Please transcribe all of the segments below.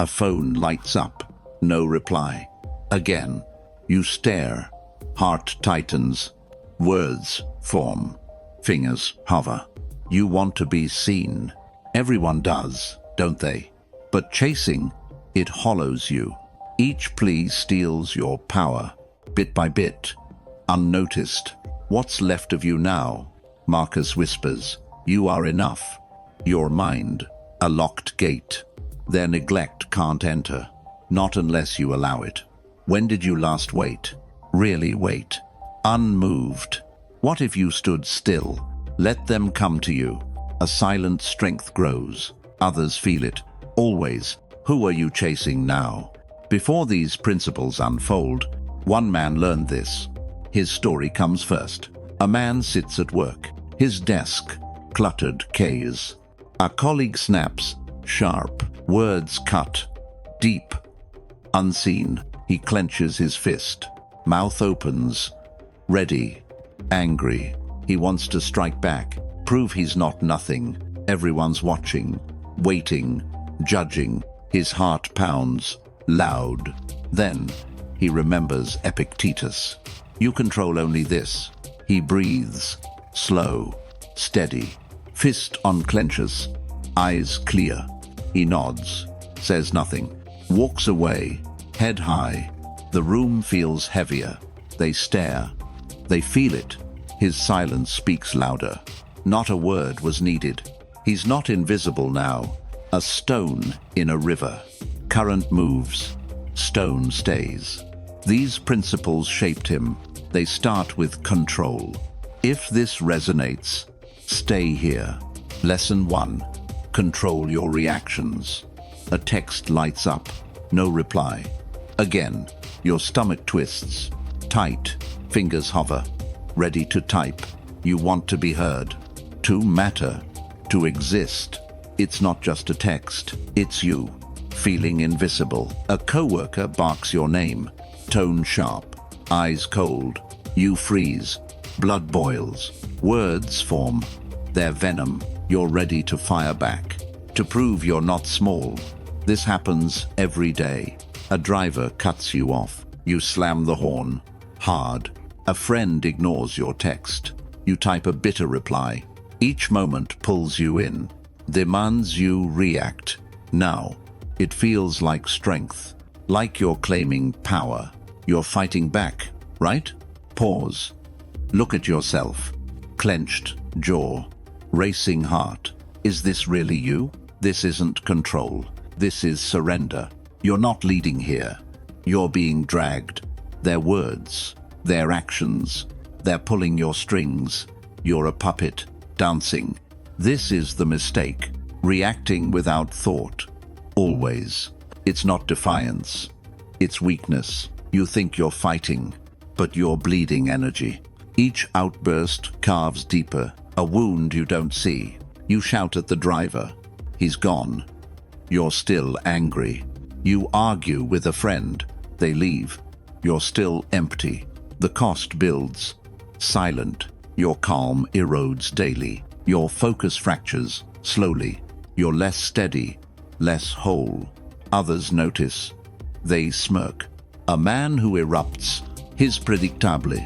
A phone lights up. No reply. Again. You stare. Heart tightens. Words form. Fingers hover. You want to be seen. Everyone does, don't they? But chasing, it hollows you. Each plea steals your power, bit by bit, unnoticed. What's left of you now? Marcus whispers. You are enough. Your mind, a locked gate. Their neglect can't enter, not unless you allow it. When did you last wait? Really wait? Unmoved. What if you stood still? Let them come to you. A silent strength grows. Others feel it. Always. Who are you chasing now? Before these principles unfold, one man learned this. His story comes first. A man sits at work. His desk, cluttered K's. A colleague snaps, sharp. Words cut. Deep. Unseen. He clenches his fist. Mouth opens. Ready. Angry. He wants to strike back. Prove he's not nothing. Everyone's watching. Waiting. Judging. His heart pounds. Loud. Then he remembers Epictetus. You control only this. He breathes. Slow. Steady. Fist unclenches. Eyes clear. He nods. Says nothing. Walks away. Head high. The room feels heavier. They stare. They feel it. His silence speaks louder. Not a word was needed. He's not invisible now. A stone in a river. Current moves. Stone stays. These principles shaped him. They start with control. If this resonates, stay here. Lesson 1. Control your reactions. A text lights up. No reply. Again, your stomach twists. Tight. Fingers hover. Ready to type. You want to be heard. To matter. To exist. It's not just a text. It's you. Feeling invisible. A coworker barks your name. Tone sharp. Eyes cold. You freeze. Blood boils. Words form. Their venom. You're ready to fire back. To prove you're not small. This happens every day. A driver cuts you off. You slam the horn. Hard. A friend ignores your text. You type a bitter reply. Each moment pulls you in. Demands you react. Now, it feels like strength. Like you're claiming power. You're fighting back, right? Pause. Look at yourself. Clenched jaw. Racing heart. Is this really you? This isn't control. This is surrender. You're not leading here. You're being dragged. Their words, their actions, they're pulling your strings. You're a puppet, dancing. This is the mistake. Reacting without thought. Always. It's not defiance. It's weakness. You think you're fighting, but you're bleeding energy. Each outburst carves deeper. A wound you don't see. You shout at the driver. He's gone. You're still angry. You argue with a friend. They leave. You're still empty. The cost builds. Silent. Your calm erodes daily. Your focus fractures slowly. You're less steady, less whole. Others notice. They smirk. A man who erupts, his predictable,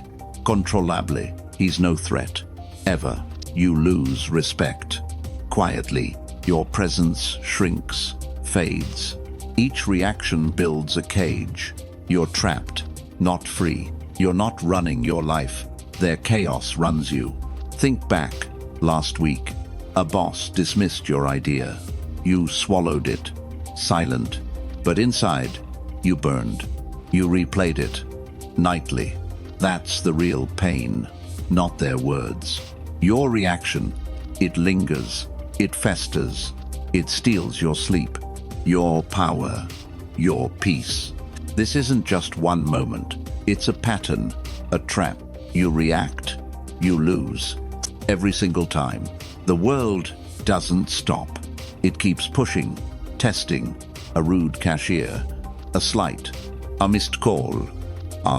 controllable. He's no threat. Ever. You lose respect. Quietly, your presence shrinks, fades. Each reaction builds a cage. You're trapped, not free. You're not running your life. Their chaos runs you. Think back. Last week, a boss dismissed your idea. You swallowed it, silent. But inside, you burned. You replayed it, nightly. That's the real pain, not their words. Your reaction, it lingers, it festers, it steals your sleep, your power, your peace. This isn't just one moment. It's a pattern, a trap. You react, you lose. Every single time. The world doesn't stop. It keeps pushing, testing. A rude cashier, a slight, a missed call.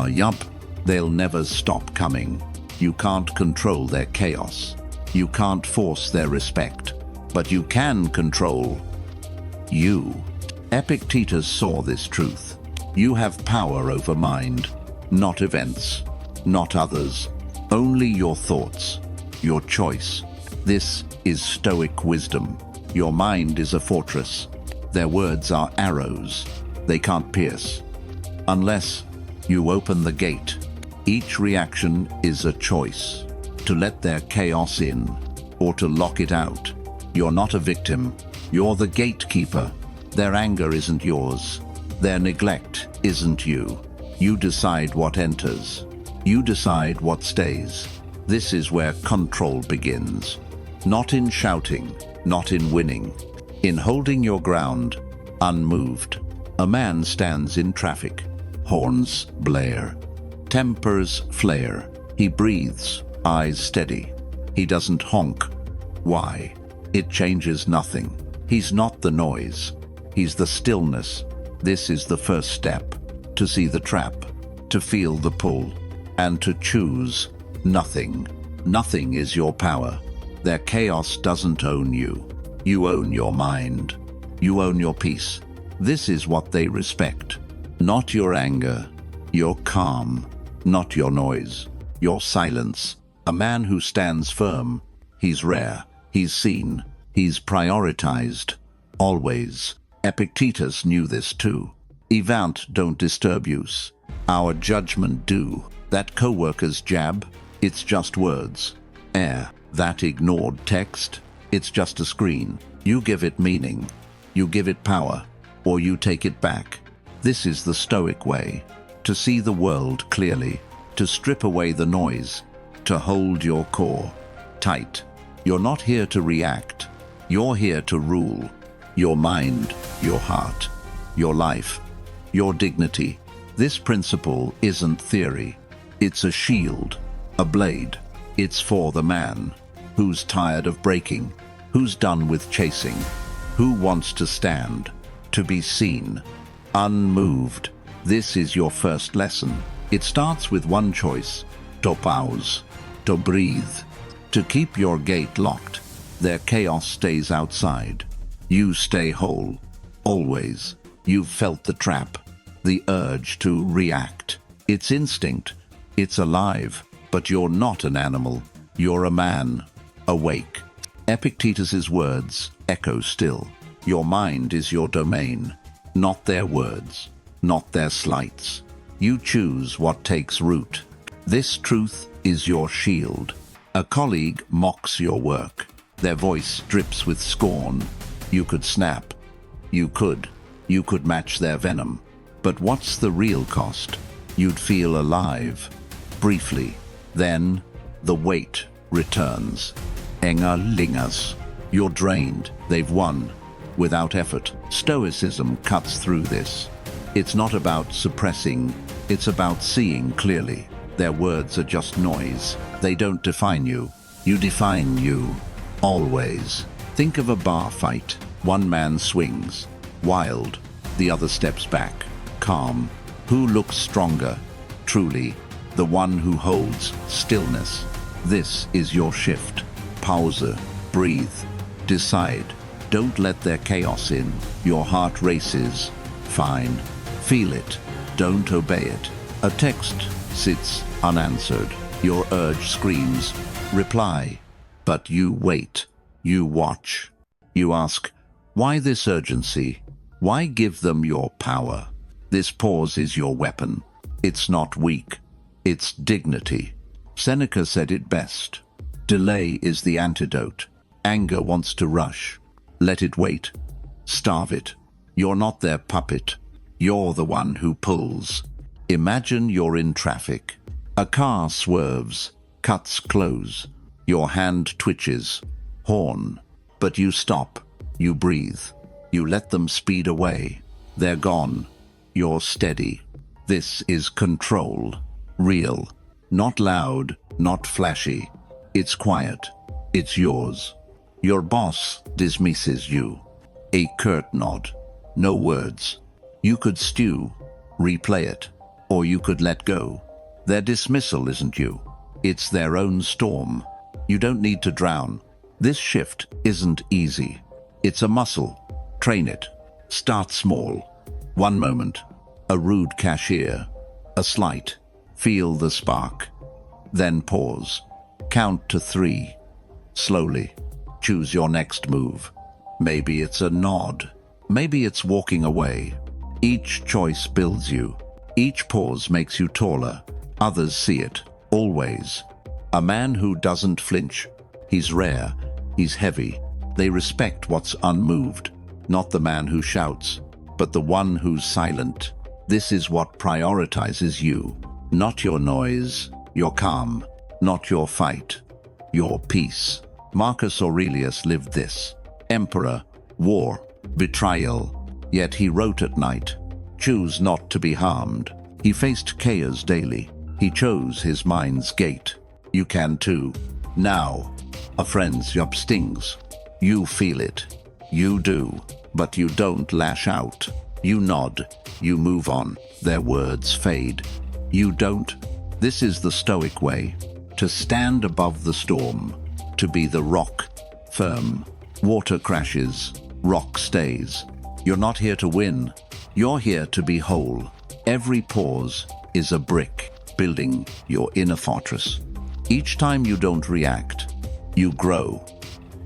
Yup, they'll never stop coming. You can't control their chaos. You can't force their respect. But you can control you. Epictetus saw this truth. You have power over mind, not events, not others, only your thoughts, your choice. This is Stoic wisdom. Your mind is a fortress. Their words are arrows. They can't pierce. Unless you open the gate. Each reaction is a choice. To let their chaos in, or to lock it out. You're not a victim. You're the gatekeeper. Their anger isn't yours. Their neglect isn't you. You decide what enters. You decide what stays. This is where control begins. Not in shouting, not in winning. In holding your ground, unmoved. A man stands in traffic. Horns blare. Tempers flare. He breathes, eyes steady. He doesn't honk. Why? It changes nothing. He's not the noise. He's the stillness. This is the first step. To see the trap, to feel the pull, and to choose nothing. Nothing is your power. Their chaos doesn't own you. You own your mind. You own your peace. This is what they respect. Not your anger, your calm, not your noise, your silence. A man who stands firm, he's rare, he's seen, he's prioritized. Always. Epictetus knew this too. Event don't disturb use. Our judgment do. That co-worker's jab, it's just words. Air, that ignored text, it's just a screen. You give it meaning, you give it power, or you take it back. This is the Stoic way. To see the world clearly, to strip away the noise, to hold your core tight. You're not here to react. You're here to rule. Your mind, your heart, your life, your dignity. This principle isn't theory. It's a shield, a blade. It's for the man who's tired of breaking, who's done with chasing, who wants to stand, to be seen, unmoved. This is your first lesson. It starts with one choice: to pause, to breathe, to keep your gate locked. Their chaos stays outside. You stay whole, always. You've felt the trap, the urge to react. It's instinct, it's alive, but you're not an animal. You're a man, awake. Epictetus's words echo still. Your mind is your domain, not their words, not their slights. You choose what takes root. This truth is your shield. A colleague mocks your work. Their voice drips with scorn. You could snap. You could match their venom. But what's the real cost? You'd feel alive. Briefly. Then, the weight returns. Enger lingers. You're drained. They've won. Without effort. Stoicism cuts through this. It's not about suppressing. It's about seeing clearly. Their words are just noise. They don't define you. You define you. Always. Think of a bar fight. One man swings. Wild. The other steps back. Calm. Who looks stronger? Truly, the one who holds stillness. This is your shift. Pause. Breathe. Decide. Don't let their chaos in. Your heart races. Fine. Feel it. Don't obey it. A text sits unanswered. Your urge screams, reply. But you wait. You watch. You ask, why this urgency? Why give them your power? This pause is your weapon. It's not weak. It's dignity. Seneca said it best. Delay is the antidote. Anger wants to rush. Let it wait. Starve it. You're not their puppet. You're the one who pulls. Imagine you're in traffic. A car swerves, cuts close. Your hand twitches. Horn. But you stop. You breathe. You let them speed away. They're gone. You're steady. This is control. Real. Not loud, not flashy. It's quiet. It's yours. Your boss dismisses you. A curt nod. No words. You could stew, replay it, or you could let go. Their dismissal isn't you. It's their own storm. You don't need to drown. This shift isn't easy. It's a muscle. Train it. Start small. One moment. A rude cashier. A slight. Feel the spark. Then pause. Count to 3. Slowly. Choose your next move. Maybe it's a nod. Maybe it's walking away. Each choice builds you. Each pause makes you taller. Others see it. Always. A man who doesn't flinch. He's rare. He's heavy. They respect what's unmoved. Not the man who shouts, but the one who's silent. This is what prioritizes you. Not your noise, your calm. Not your fight, your peace. Marcus Aurelius lived this. Emperor, war, betrayal. Yet he wrote at night. Choose not to be harmed. He faced chaos daily. He chose his mind's gate. You can too. Now, a friend's job stings. You feel it. You do. But you don't lash out. You nod. You move on. Their words fade. You don't. This is the Stoic way. To stand above the storm. To be the rock. Firm. Water crashes. Rock stays. You're not here to win. You're here to be whole. Every pause is a brick, building your inner fortress. Each time you don't react, you grow.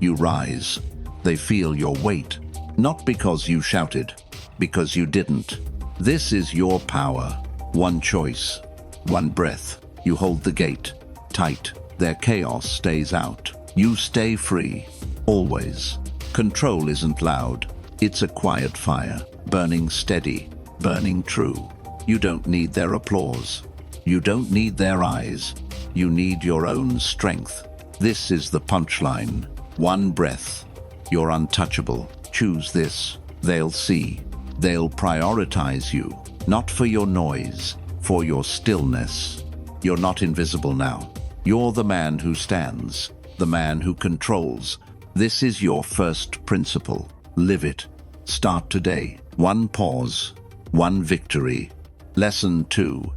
You rise. They feel your weight. Not because you shouted, because you didn't. This is your power. One choice, one breath. You hold the gate tight. Their chaos stays out. You stay free, always. Control isn't loud. It's a quiet fire, burning steady, burning true. You don't need their applause. You don't need their eyes. You need your own strength. This is the punchline. One breath. You're untouchable. Choose this. They'll see. They'll prioritize you. Not for your noise, for your stillness. You're not invisible now. You're the man who stands, the man who controls. This is your first principle. Live it. Start today. One pause, one victory. Lesson 2.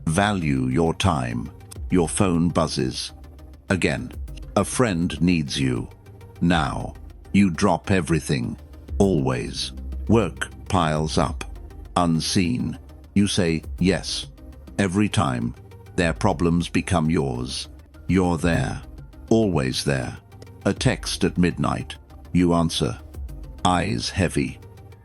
Value your time. Your phone buzzes. Again, a friend needs you. Now, you drop everything. Always. Work piles up. Unseen. You say yes. Every time, their problems become yours. You're there. Always there. A text at midnight. You answer. Eyes heavy.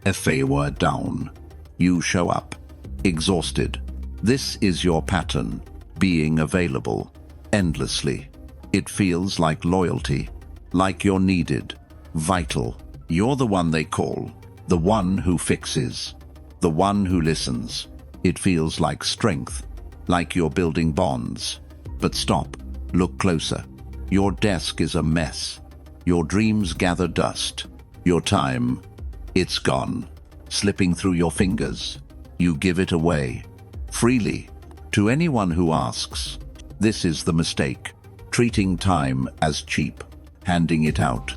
FA down. You show up. Exhausted. This is your pattern. Being available. Endlessly. It feels like loyalty. Like you're needed. Vital. You're the one they call. The one who fixes. The one who listens. It feels like strength. Like you're building bonds. But stop. Look closer. Your desk is a mess. Your dreams gather dust. Your time, it's gone. Slipping through your fingers. You give it away. Freely. To anyone who asks. This is the mistake. Treating time as cheap. Handing it out.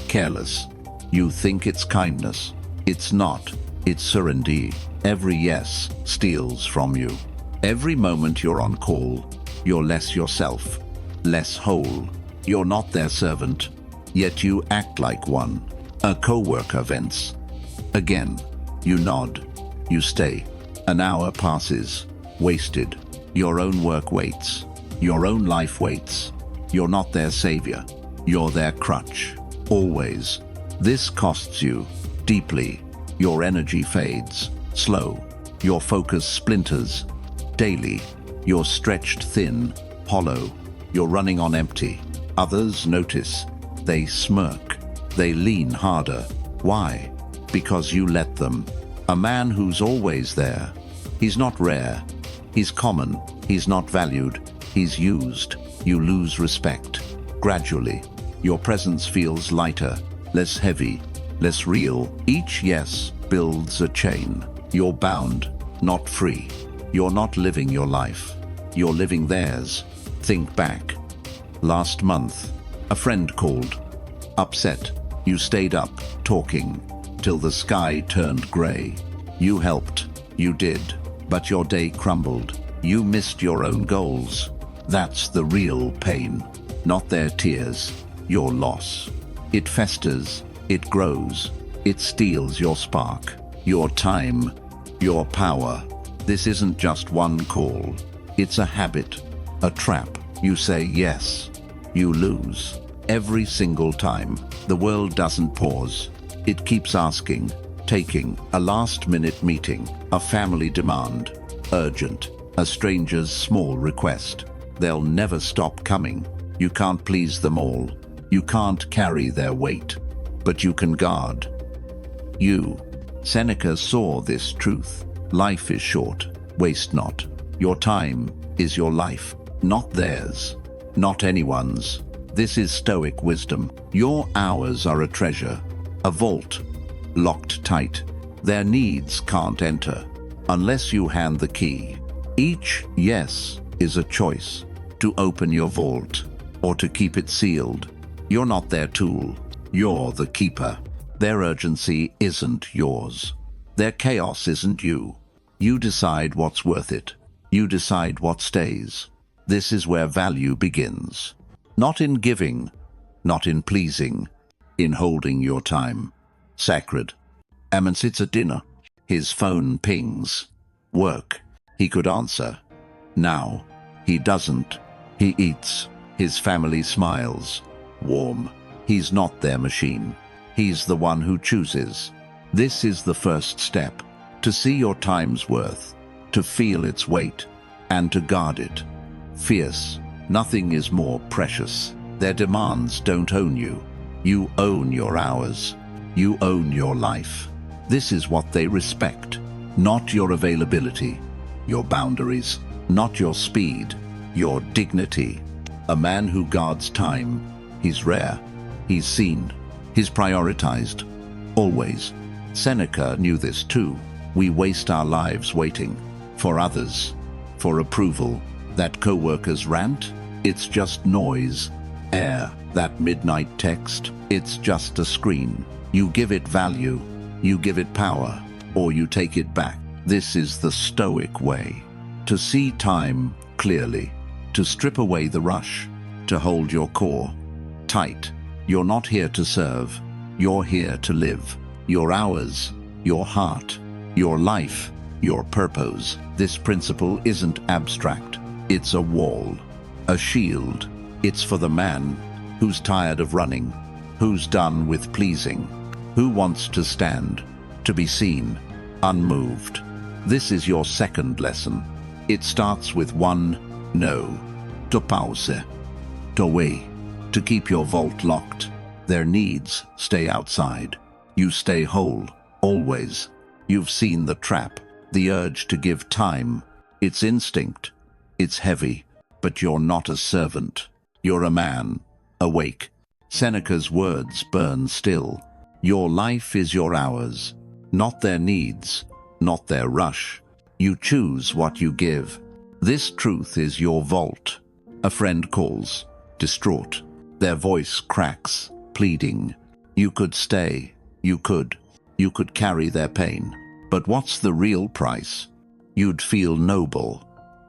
Careless. You think it's kindness. It's not. It's surrender. Every yes steals from you. Every moment you're on call, you're less yourself. Less whole. You're not their servant. Yet you act like one. A co-worker vents. Again, you nod. You stay. An hour passes. Wasted. Your own work waits. Your own life waits. You're not their savior. You're their crutch. Always. This costs you. Deeply. Your energy fades. Slow. Your focus splinters. Daily. You're stretched thin. Hollow. You're running on empty. Others notice. They smirk. They lean harder. Why? Because you let them. A man who's always there. He's not rare. He's common. He's not valued. He's used. You lose respect. Gradually, your presence feels lighter, less heavy, less real. Each yes builds a chain. You're bound, not free. You're not living your life. You're living theirs. Think back. Last month, a friend called. Upset. You stayed up, talking, till the sky turned grey. You helped. You did. But your day crumbled. You missed your own goals. That's the real pain. Not their tears. Your loss. It festers. It grows. It steals your spark, your time, your power. This isn't just one call. It's a habit, a trap. You say yes, you lose. Every single time. The world doesn't pause. It keeps asking, taking, a last-minute meeting, a family demand, urgent, a stranger's small request. They'll never stop coming. You can't please them all. You can't carry their weight, but you can guard. You. Seneca saw this truth. Life is short. Waste not. Your time is your life, not theirs, not anyone's. This is Stoic wisdom. Your hours are a treasure, a vault, locked tight. Their needs can't enter unless you hand the key. Each yes is a choice, to open your vault or to keep it sealed. You're not their tool, you're the keeper. Their urgency isn't yours. Their chaos isn't you. You decide what's worth it. You decide what stays. This is where value begins. Not in giving, not in pleasing, in holding your time. Sacred. Ammon sits at dinner. His phone pings. Work. He could answer. Now. He doesn't. He eats. His family smiles. Warm. He's not their machine. He's the one who chooses. This is the first step. To see your time's worth, to feel its weight, and to guard it. Fierce. Nothing is more precious. Their demands don't own you. You own your hours. You own your life. This is what they respect. Not your availability, your boundaries, not your speed, your dignity. A man who guards time, he's rare, he's seen, he's prioritized. Always. Seneca knew this too. We waste our lives waiting for others, for approval. That co-worker's rant, it's just noise. Air, that midnight text, it's just a screen. You give it value, you give it power, or you take it back. This is the Stoic way. To see time clearly, to strip away the rush, to hold your core tight. You're not here to serve, you're here to live. Your hours, your heart, your life, your purpose. This principle isn't abstract. It's a wall, a shield. It's for the man who's tired of running, who's done with pleasing, who wants to stand, to be seen, unmoved. This is your second lesson. It starts with one no. To pause, to wait, to keep your vault locked. Their needs stay outside. You stay whole, always. You've seen the trap, the urge to give time. It's instinct. It's heavy, but you're not a servant. You're a man, awake. Seneca's words burn still. Your life is your hours, not their needs, not their rush. You choose what you give. This truth is your vault. A friend calls, distraught. Their voice cracks, pleading. You could stay. You could carry their pain. But what's the real price? You'd feel noble.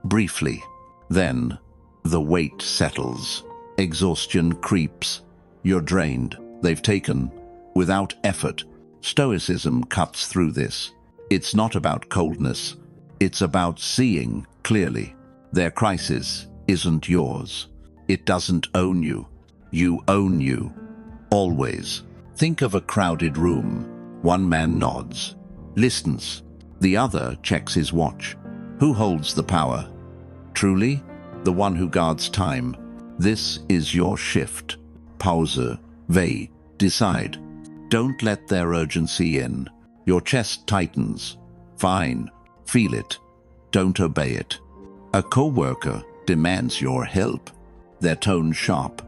Briefly. Then, the weight settles. Exhaustion creeps. You're drained. They've taken. Without effort. Stoicism cuts through this. It's not about coldness. It's about seeing clearly. Their crisis isn't yours. It doesn't own you. You own you. Always. Think of a crowded room. One man nods, listens. The other checks his watch. Who holds the power? Truly, the one who guards time. This is your shift. Pause. Weigh. Decide. Don't let their urgency in. Your chest tightens. Fine. Feel it. Don't obey it. A co-worker demands your help. Their tone sharp,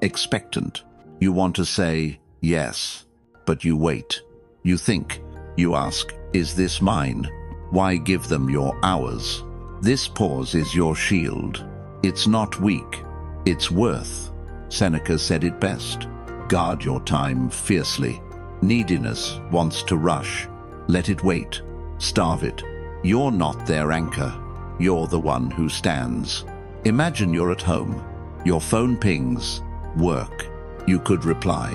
expectant. You want to say yes, but you wait. You think. You ask, is this mine? Why give them your hours? This pause is your shield. It's not weak. It's worth. Seneca said it best. Guard your time fiercely. Neediness wants to rush. Let it wait. Starve it. You're not their anchor. You're the one who stands. Imagine you're at home. Your phone pings. Work. You could reply.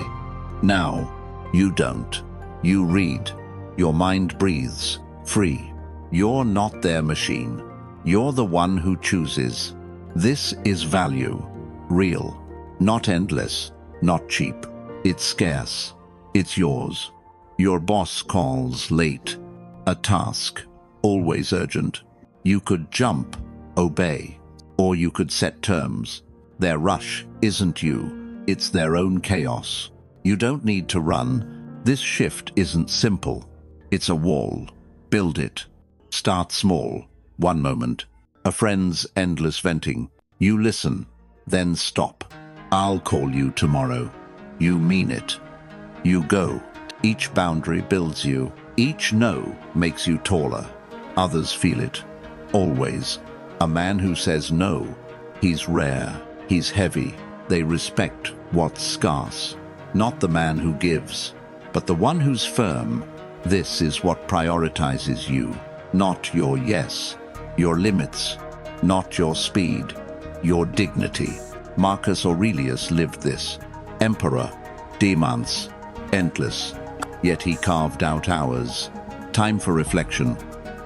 Now, you don't. You read. Your mind breathes, free. You're not their machine. You're the one who chooses. This is value. Real. Not endless. Not cheap. It's scarce. It's yours. Your boss calls late. A task. Always urgent. You could jump, obey, or you could set terms. Their rush isn't you. It's their own chaos. You don't need to run. This shift isn't simple. It's a wall. Build it. Start small. One moment. A friend's endless venting. You listen. Then stop. I'll call you tomorrow. You mean it. You go. Each boundary builds you. Each no makes you taller. Others feel it. Always. A man who says no. He's rare. He's heavy. They respect what's scarce. Not the man who gives, but the one who's firm. This is what prioritizes you. Not your yes. Your limits. Not your speed. Your dignity. Marcus Aurelius lived this. Emperor. Demands. Endless. Yet he carved out hours. Time for reflection.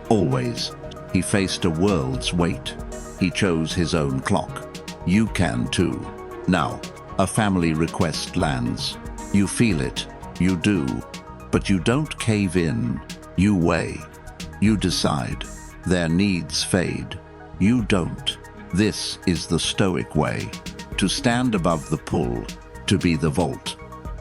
Always. He faced a world's weight. He chose his own clock. You can too. Now, a family request lands. You feel it. You do. But you don't cave in. You weigh. You decide. Their needs fade. You don't. This is the Stoic way. To stand above the pull. To be the vault.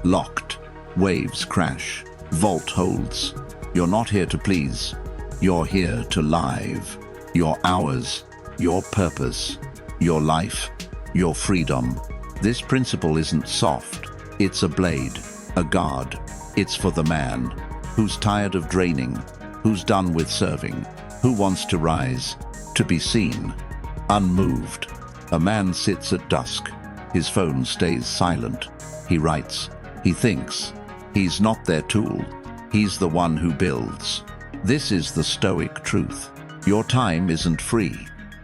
Locked. Waves crash. Vault holds. You're not here to please. You're here to live. Your hours. Your purpose. Your life. Your freedom. This principle isn't soft. It's a blade. A guard. It's for the man who's tired of draining, who's done with serving, who wants to rise, to be seen, unmoved. A man sits at dusk. His phone stays silent. He writes. He thinks. He's not their tool. He's the one who builds. This is the Stoic truth. Your time isn't free.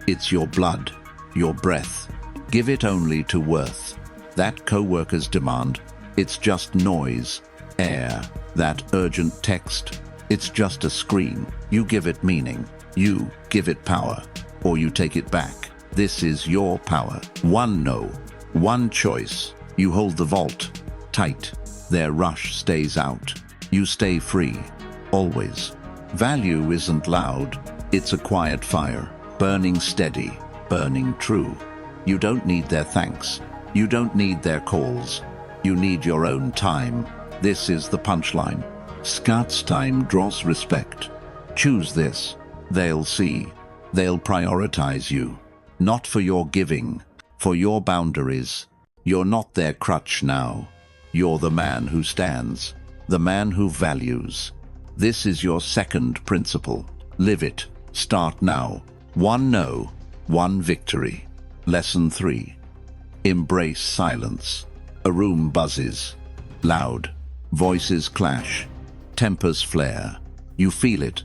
It's your blood, your breath. Give it only to worth. That co-worker's demand, it's just noise, air. That urgent text, it's just a screen. You give it meaning. You give it power. Or you take it back. This is your power. One no. One choice. You hold the vault tight. Their rush stays out. You stay free. Always. Value isn't loud. It's a quiet fire. Burning steady. Burning true. You don't need their thanks. You don't need their calls. You need your own time. This is the punchline. Scott's time draws respect. Choose this. They'll see. They'll prioritize you. Not for your giving, for your boundaries. You're not their crutch now. You're the man who stands, the man who values. This is your second principle. Live it. Start now. One no, one victory. Lesson 3. Embrace silence. A room buzzes. Loud. Voices clash. Tempers flare. You feel it.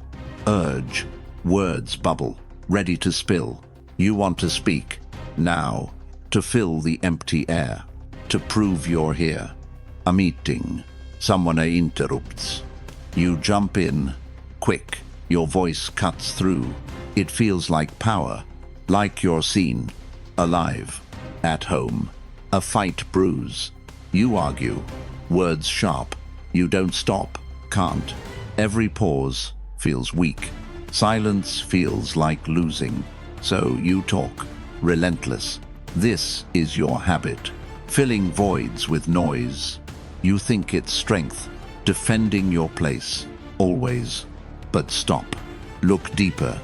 Urge. Words bubble. Ready to spill. You want to speak. Now. To fill the empty air. To prove you're here. A meeting. Someone interrupts. You jump in. Quick. Your voice cuts through. It feels like power. Like you're seen. Alive. At home. A fight brews. You argue. Words sharp. You don't stop. Can't. Every pause feels weak. Silence feels like losing. So you talk. Relentless. This is your habit. Filling voids with noise. You think it's strength. Defending your place. Always. But stop. Look deeper.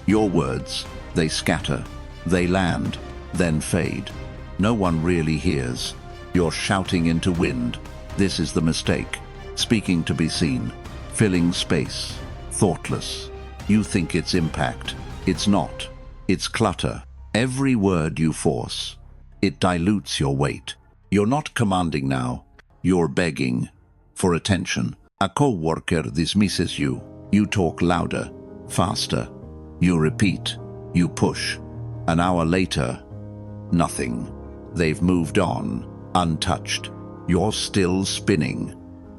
Your words, they scatter. They land. Then fade. No one really hears. You're shouting into wind. This is the mistake. Speaking to be seen. Filling space. Thoughtless. You think it's impact. It's not. It's clutter. Every word you force. It dilutes your weight. You're not commanding now. You're begging for attention. A co-worker dismisses you. You talk louder, faster. You repeat. You push. An hour later, nothing. They've moved on, untouched. You're still spinning,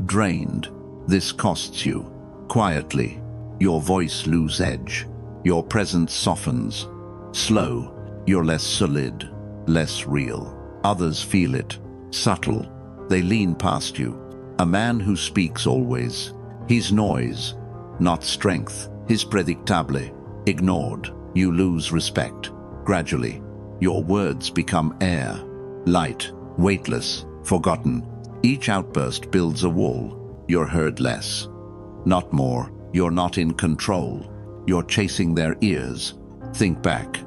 drained. This costs you. Quietly, your voice loses edge. Your presence softens. Slow, you're less solid, less real. Others feel it. Subtle. They lean past you. A man who speaks always. His noise, not strength. His predictable. Ignored. You lose respect. Gradually, your words become air. Light, weightless, forgotten. Each outburst builds a wall. You're heard less. Not more. You're not in control. You're chasing their ears. Think back.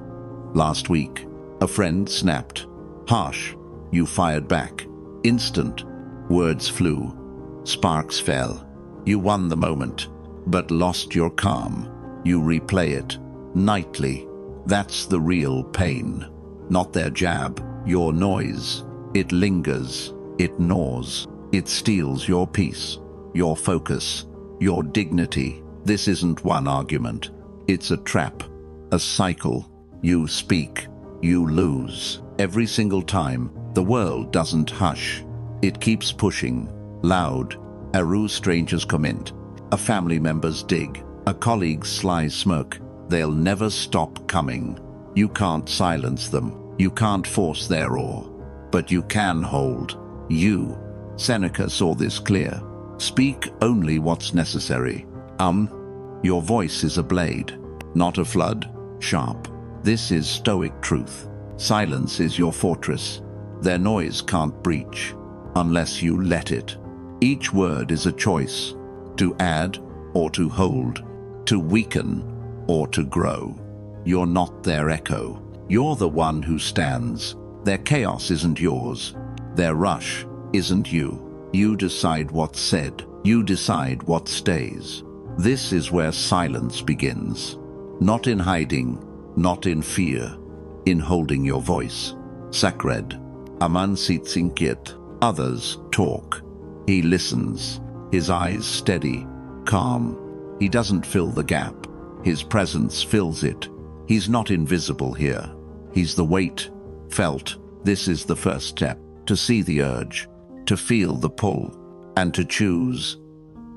Last week, a friend snapped. Harsh. You fired back. Instant. Words flew. Sparks fell. You won the moment, but lost your calm. You replay it. Nightly. That's the real pain. Not their jab. Your noise. It lingers. It gnaws. It steals your peace. Your focus. Your dignity. This isn't one argument. It's a trap. A cycle. You speak. You lose. Every single time. The world doesn't hush. It keeps pushing. Loud. A rude stranger's comment. A family member's dig. A colleague's sly smirk. They'll never stop coming. You can't silence them. You can't force their roar. But you can hold. You. Seneca saw this clear. Speak only what's necessary. Your voice is a blade, not a flood. Sharp. This is Stoic truth. Silence is your fortress. Their noise can't breach, unless you let it. Each word is a choice, to add or to hold, to weaken or to grow. You're not their echo. You're the one who stands. Their chaos isn't yours. Their rush isn't you. You decide what's said. You decide what stays. This is where silence begins. Not in hiding, not in fear, in holding your voice. Sacred. Aman sits inquiet. Others talk. He listens. His eyes steady, calm. He doesn't fill the gap. His presence fills it. He's not invisible here. He's the weight, felt. This is the first step. To see the urge, to feel the pull, and to choose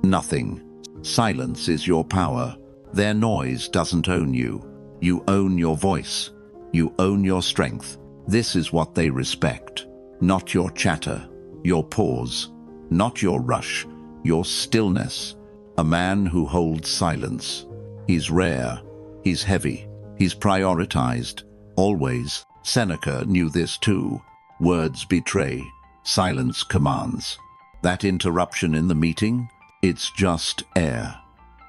nothing. Silence is your power. Their noise doesn't own you. You own your voice. You own your strength. This is what they respect. Not your chatter, your pause, not your rush, your stillness. A man who holds silence. He's rare. He's heavy. He's prioritized. Always. Seneca knew this too. Words betray. Silence commands. That interruption in the meeting, it's just air.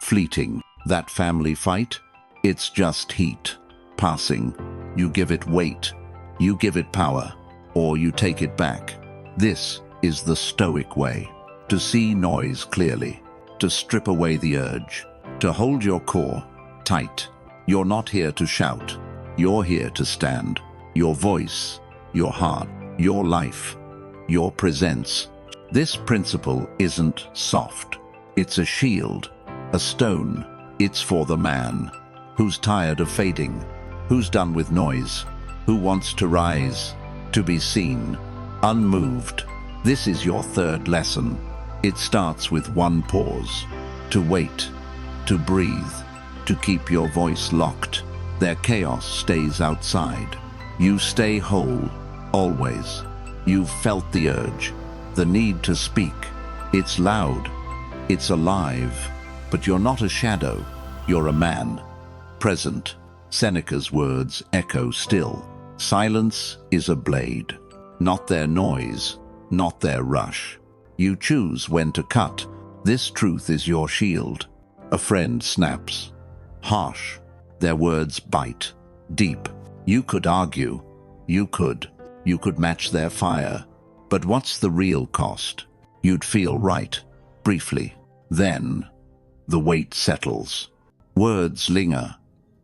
Fleeting. That family fight, it's just heat. Passing. You give it weight. You give it power. Or you take it back. This is the Stoic way. To see noise clearly. To strip away the urge. To hold your core tight. You're not here to shout. You're here to stand. Your voice, your heart, your life, your presence. This principle isn't soft. It's a shield, a stone. It's for the man who's tired of fading, who's done with noise, who wants to rise, to be seen, unmoved. This is your third lesson. It starts with one pause. To wait, to breathe, to keep your voice locked. Their chaos stays outside. You stay whole, always. You've felt the urge, the need to speak. It's loud, it's alive, but you're not a shadow, you're a man. Present. Seneca's words echo still. Silence is a blade, not their noise, not their rush. You choose when to cut. This truth is your shield. A friend snaps. Harsh. Their words bite. Deep. You could argue. You could match their fire. But what's the real cost? You'd feel right. Briefly. Then, the weight settles. Words linger.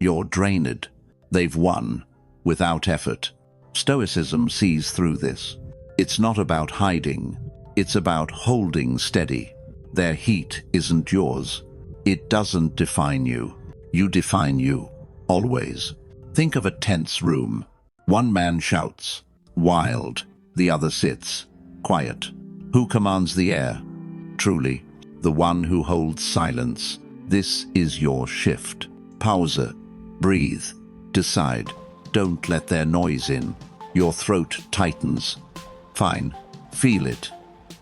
You're drained. They've won. Without effort. Stoicism sees through this. It's not about hiding. It's about holding steady. Their heat isn't yours. It doesn't define you. You define you. Always. Think of a tense room. One man shouts. Wild. The other sits. Quiet. Who commands the air? Truly, the one who holds silence. This is your shift. Pause. Breathe. Decide. Don't let their noise in. Your throat tightens. Fine. Feel it.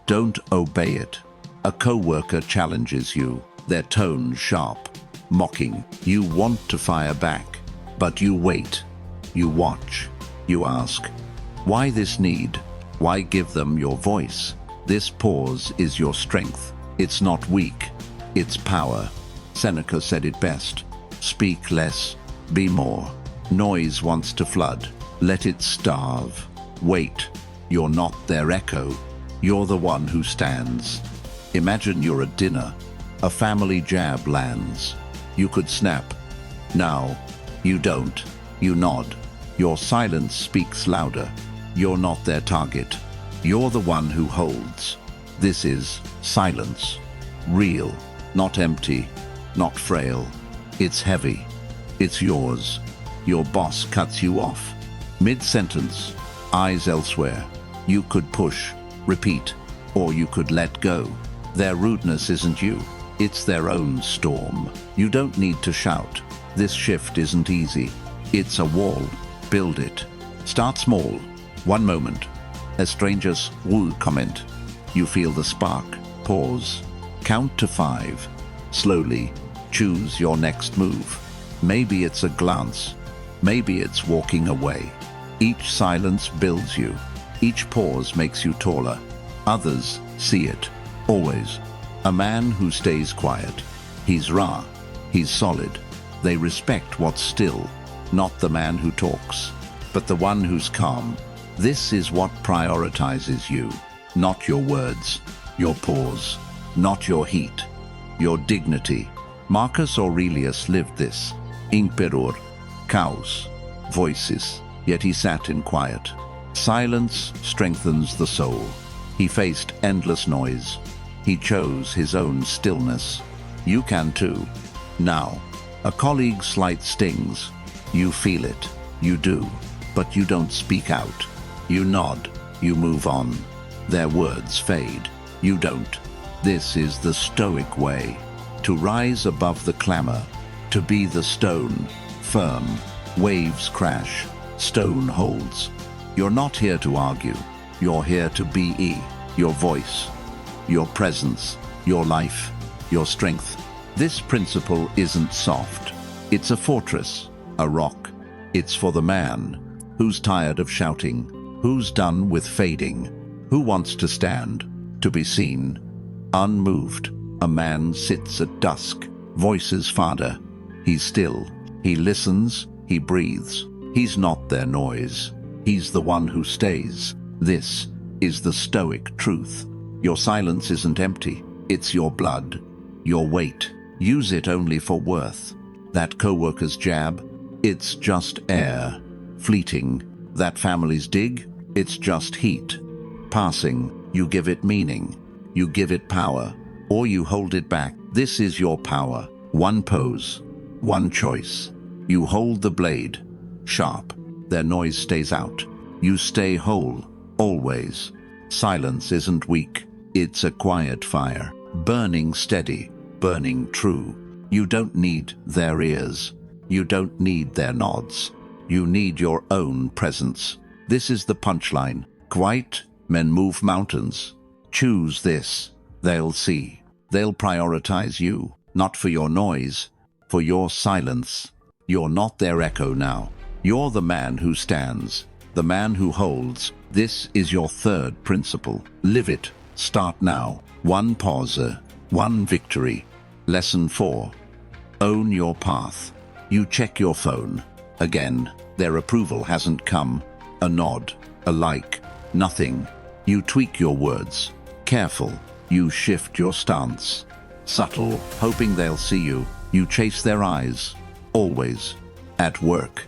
Don't obey it. A coworker challenges you, their tone sharp, mocking. You want to fire back, but you wait. You watch. You ask, why this need? Why give them your voice? This pause is your strength. It's not weak. It's power. Seneca said it best. Speak less, be more. Noise wants to flood. Let it starve. Wait. You're not their echo. You're the one who stands. Imagine you're at dinner. A family jab lands. You could snap. Now, you don't. You nod. Your silence speaks louder. You're not their target. You're the one who holds. This is silence. Real, not empty, not frail. It's heavy. It's yours. Your boss cuts you off. Mid-sentence, eyes elsewhere. You could push, repeat, or you could let go. Their rudeness isn't you. It's their own storm. You don't need to shout. This shift isn't easy. It's a wall. Build it. Start small. One moment. A stranger's woo comment. You feel the spark. Pause. Count to 5. Slowly. Choose your next move. Maybe it's a glance. Maybe it's walking away. Each silence builds you. Each pause makes you taller. Others see it. Always. A man who stays quiet. He's raw. He's solid. They respect what's still. Not the man who talks, but the one who's calm. This is what prioritizes you. Not your words, your pause. Not your heat, your dignity. Marcus Aurelius lived this. Imperor, chaos, voices. Yet he sat in quiet. Silence strengthens the soul. He faced endless noise. He chose his own stillness. You can too. Now, a colleague's slight stings. You feel it. You do. But you don't speak out. You nod. You move on. Their words fade. You don't. This is the Stoic way. To rise above the clamor. To be the stone. Firm. Waves crash. Stone holds. You're not here to argue. You're here to be your voice, your presence, your life, your strength. This principle isn't soft. It's a fortress, a rock. It's for the man who's tired of shouting, who's done with fading, who wants to stand, to be seen. Unmoved, a man sits at dusk, voices fada. He's still. He listens, he breathes. He's not their noise. He's the one who stays. This is the Stoic truth. Your silence isn't empty. It's your blood, your weight. Use it only for worth. That coworker's jab, it's just air. Fleeting. That family's dig, it's just heat. Passing, you give it meaning. You give it power, or you hold it back. This is your power. One pose, one choice. You hold the blade, sharp. Their noise stays out. You stay whole, always. Silence isn't weak. It's a quiet fire, burning steady, burning true. You don't need their ears. You don't need their nods. You need your own presence. This is the punchline. Quiet men move mountains. Choose this. They'll see. They'll prioritize you, not for your noise, for your silence. You're not their echo now. You're the man who stands, the man who holds. This is your third principle. Live it. Start now. One pause, one victory. Lesson 4. Own your path. You check your phone. Again, their approval hasn't come. A nod, a like, nothing. You tweak your words. Careful. You shift your stance. Subtle, hoping they'll see you. You chase their eyes. Always. At work.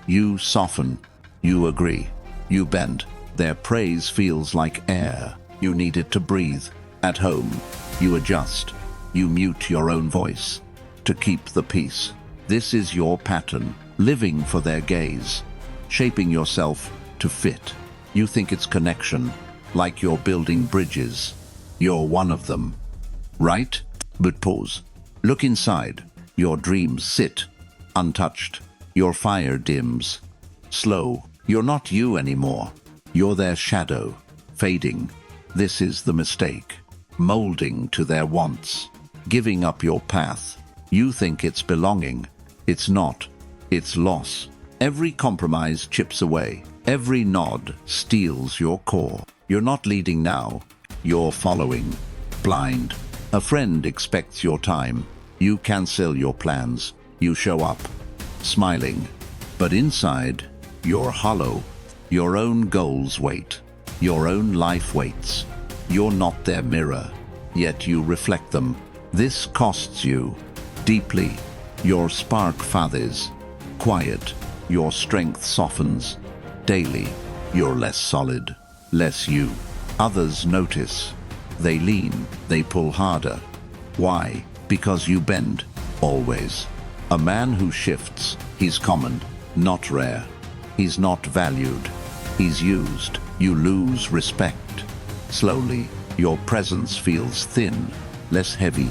You soften. You agree. You bend. Their praise feels like air. You need it to breathe. At home. You adjust. You mute your own voice. To keep the peace. This is your pattern. Living for their gaze. Shaping yourself to fit. You think it's connection. Like you're building bridges. You're one of them. right? But pause. Look inside. Your dreams sit, untouched. Your fire dims. Slow. You're not you anymore. You're their shadow, fading. This is the mistake. Molding to their wants. Giving up your path. You think it's belonging. It's not. It's loss. Every compromise chips away. Every nod steals your core. You're not leading now. You're following. Blind. A friend expects your time. You cancel your plans. You show up. Smiling. But inside, you're hollow. Your own goals wait. Your own life waits. You're not their mirror, yet you reflect them. This costs you deeply. Your spark fades. Quiet. Your strength softens. Daily, you're less solid, less you. Others notice. They lean. They pull harder. Why? Because you bend. Always. A man who shifts, he's common, not rare. He's not valued. He's used. You lose respect. Slowly, your presence feels thin, less heavy,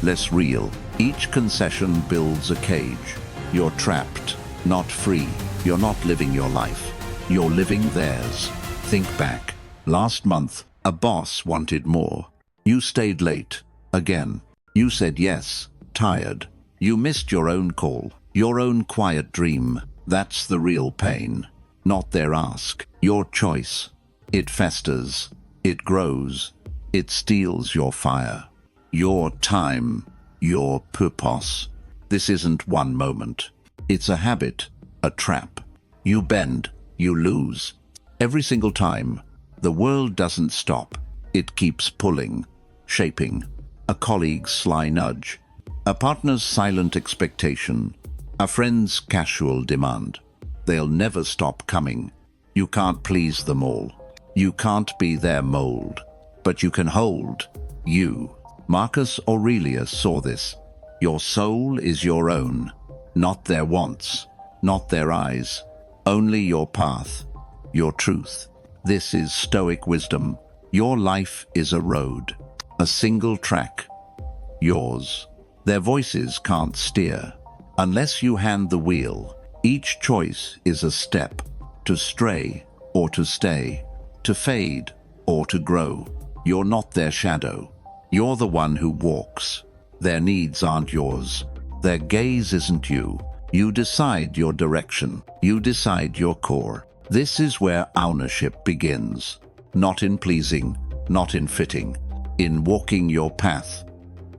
less real. Each concession builds a cage. You're trapped, not free. You're not living your life. You're living theirs. Think back. Last month, a boss wanted more. You stayed late. Again. You said yes. Tired. You missed your own call. Your own quiet dream. That's the real pain. Not their ask. Your choice. It festers. It grows. It steals your fire. Your time. Your purpose. This isn't one moment. It's a habit. A trap. You bend. You lose. Every single time. The world doesn't stop. It keeps pulling. Shaping. A colleague's sly nudge. A partner's silent expectation. A friend's casual demand. They'll never stop coming. You can't please them all. You can't be their mold. But you can hold you. Marcus Aurelius saw this. Your soul is your own. Not their wants. Not their eyes. Only your path. Your truth. This is Stoic wisdom. Your life is a road. A single track. Yours. Their voices can't steer. Unless you hand the wheel. Each choice is a step. To stray or to stay. To fade or to grow. You're not their shadow. You're the one who walks. Their needs aren't yours. Their gaze isn't you. You decide your direction. You decide your core. This is where ownership begins. Not in pleasing, not in fitting. In walking your path.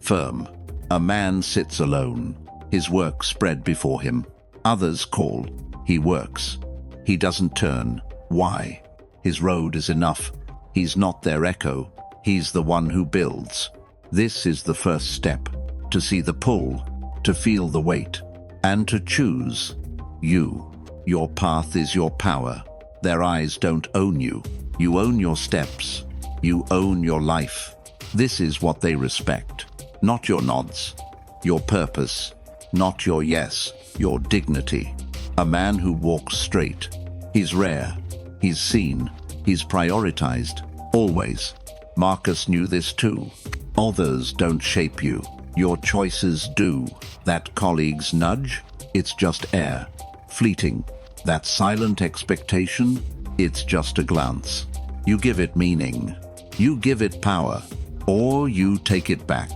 Firm. A man sits alone. His work spread before him. Others call. He works. He doesn't turn. Why? His road is enough. He's not their echo. He's the one who builds. This is the first step. To see the pull. To feel the weight. And to choose. You. Your path is your power. Their eyes don't own you. You own your steps. You own your life. This is what they respect. Not your nods. Your purpose. Not your yes. Your dignity. A man who walks straight. He's rare. He's seen. He's prioritized. Always. Marcus knew this too. Others don't shape you. Your choices do. That colleague's nudge? It's just air. Fleeting. That silent expectation? It's just a glance. You give it meaning. You give it power. Or you take it back.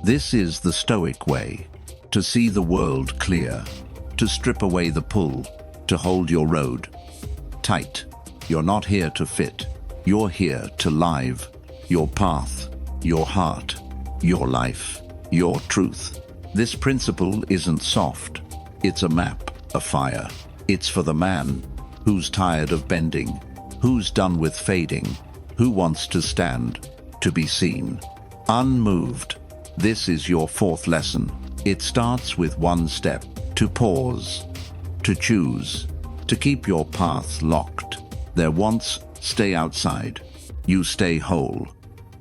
This is the Stoic way. To see the world clear. To strip away the pull. To hold your road tight. You're not here to fit. You're here to live. Your path. Your heart. Your life. Your truth. This principle isn't soft. It's a map, a fire. It's for the man who's tired of bending, who's done with fading, who wants to stand, to be seen, unmoved. This is your fourth lesson. It starts with one step: to pause, to choose, to keep your path locked. Their wants stay outside. You stay whole.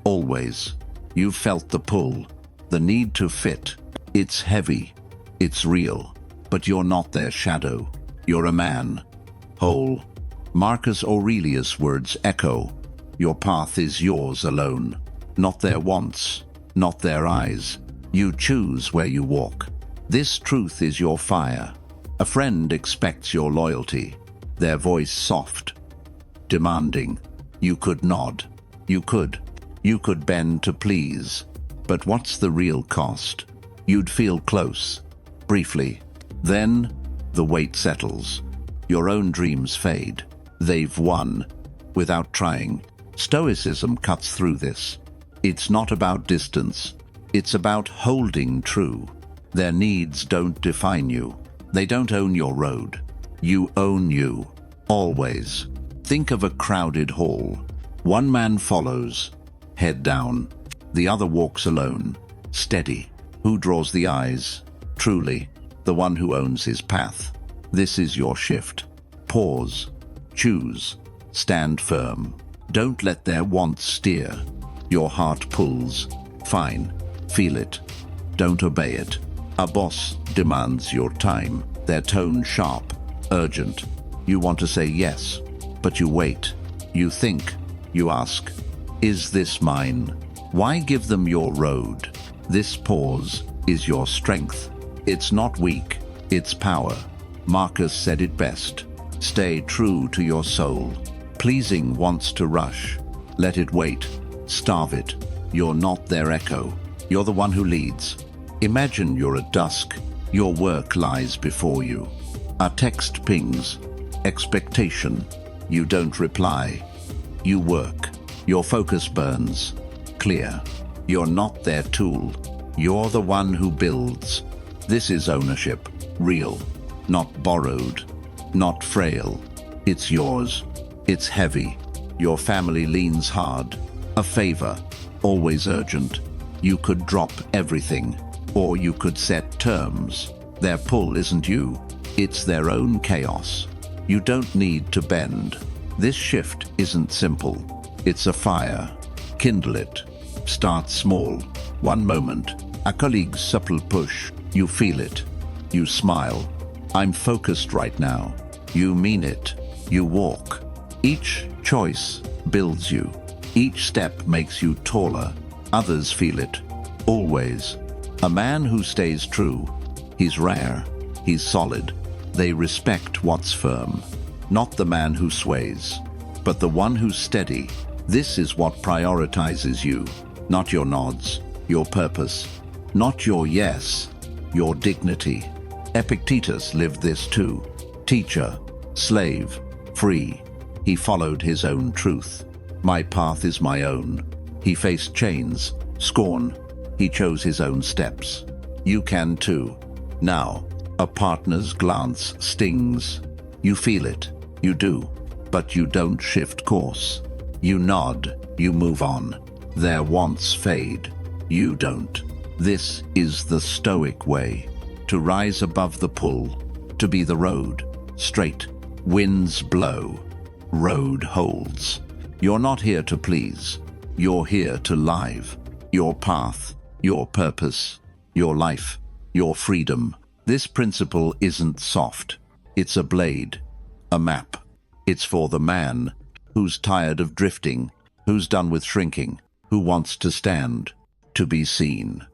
Always. You've felt the pull, the need to fit. It's heavy. It's real. But you're not their shadow. You're a man. Whole. Marcus Aurelius' words echo. Your path is yours alone. Not their wants. not their eyes. You choose where you walk. This truth is your fire. A friend expects your loyalty, their voice soft, demanding. You could nod. You could bend to please. But what's the real cost? You'd feel close, briefly. Then, the weight settles. Your own dreams fade. They've won, without trying. Stoicism cuts through this. It's not about distance. It's about holding true. Their needs don't define you. They don't own your road. You own you. Always. Think of a crowded hall. One man follows, head down. The other walks alone, steady. Who draws the eyes? Truly, the one who owns his path. This is your shift. Pause. Choose. Stand firm. Don't let their wants steer. Your heart pulls. Fine. Feel it. Don't obey it. A boss demands your time. Their tone sharp, urgent. You want to say yes, but you wait. You think. You ask, is this mine? Why give them your road? This pause is your strength. It's not weak, it's power. Marcus said it best. Stay true to your soul. Pleasing wants to rush. Let it wait. Starve it. You're not their echo. You're the one who leads. Imagine you're at dusk. Your work lies before you. A text pings. Expectation. You don't reply. You work. Your focus burns. Clear. You're not their tool. You're the one who builds. This is ownership. Real. Not borrowed. Not frail. It's yours. It's heavy. Your family leans hard. A favor. Always urgent. You could drop everything. Or you could set terms. Their pull isn't you. It's their own chaos. You don't need to bend. This shift isn't simple. It's a fire. Kindle it. Start small. One moment. A colleague's supple push. You feel it. You smile. I'm focused right now. You mean it. You walk. Each choice builds you. Each step makes you taller. Others feel it. Always. A man who stays true. He's rare. He's solid. They respect what's firm. Not the man who sways, but the one who's steady. This is what prioritizes you. Not your nods, your purpose. Not your yes, your dignity. Epictetus lived this too. Teacher, slave, free. He followed his own truth. My path is my own. He faced chains, scorn. He chose his own steps. You can too. Now, a partner's glance stings. You feel it. You do. But you don't shift course. You nod. You move on. Their wants fade. You don't. This is the Stoic way. To rise above the pull. To be the road. Straight. Winds blow. Road holds. You're not here to please. You're here to live. Your path. Your purpose. Your life. Your freedom. This principle isn't soft. It's a blade. A map. It's for the man who's tired of drifting, who's done with shrinking, who wants to stand, to be seen.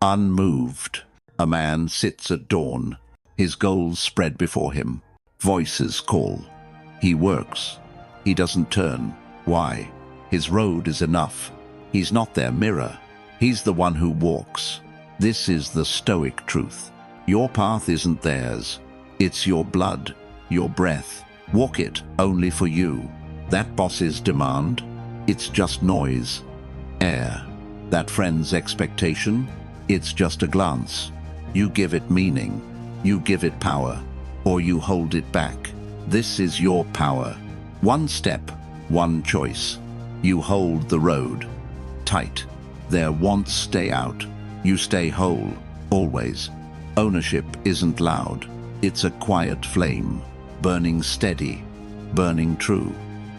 Unmoved. A man sits at dawn, his goals spread before him. Voices call. He works. He doesn't turn. Why? His road is enough. He's not their mirror. He's the one who walks. This is the Stoic truth. Your path isn't theirs. It's your blood, your breath. Walk it only for you. That boss's demand, it's just noise. Air. That friend's expectation, it's just a glance. You give it meaning. You give it power. Or you hold it back. This is your power. One step, one choice. You hold the road. Tight. Their wants stay out. You stay whole. Always. Ownership isn't loud. It's a quiet flame. Burning steady. Burning true.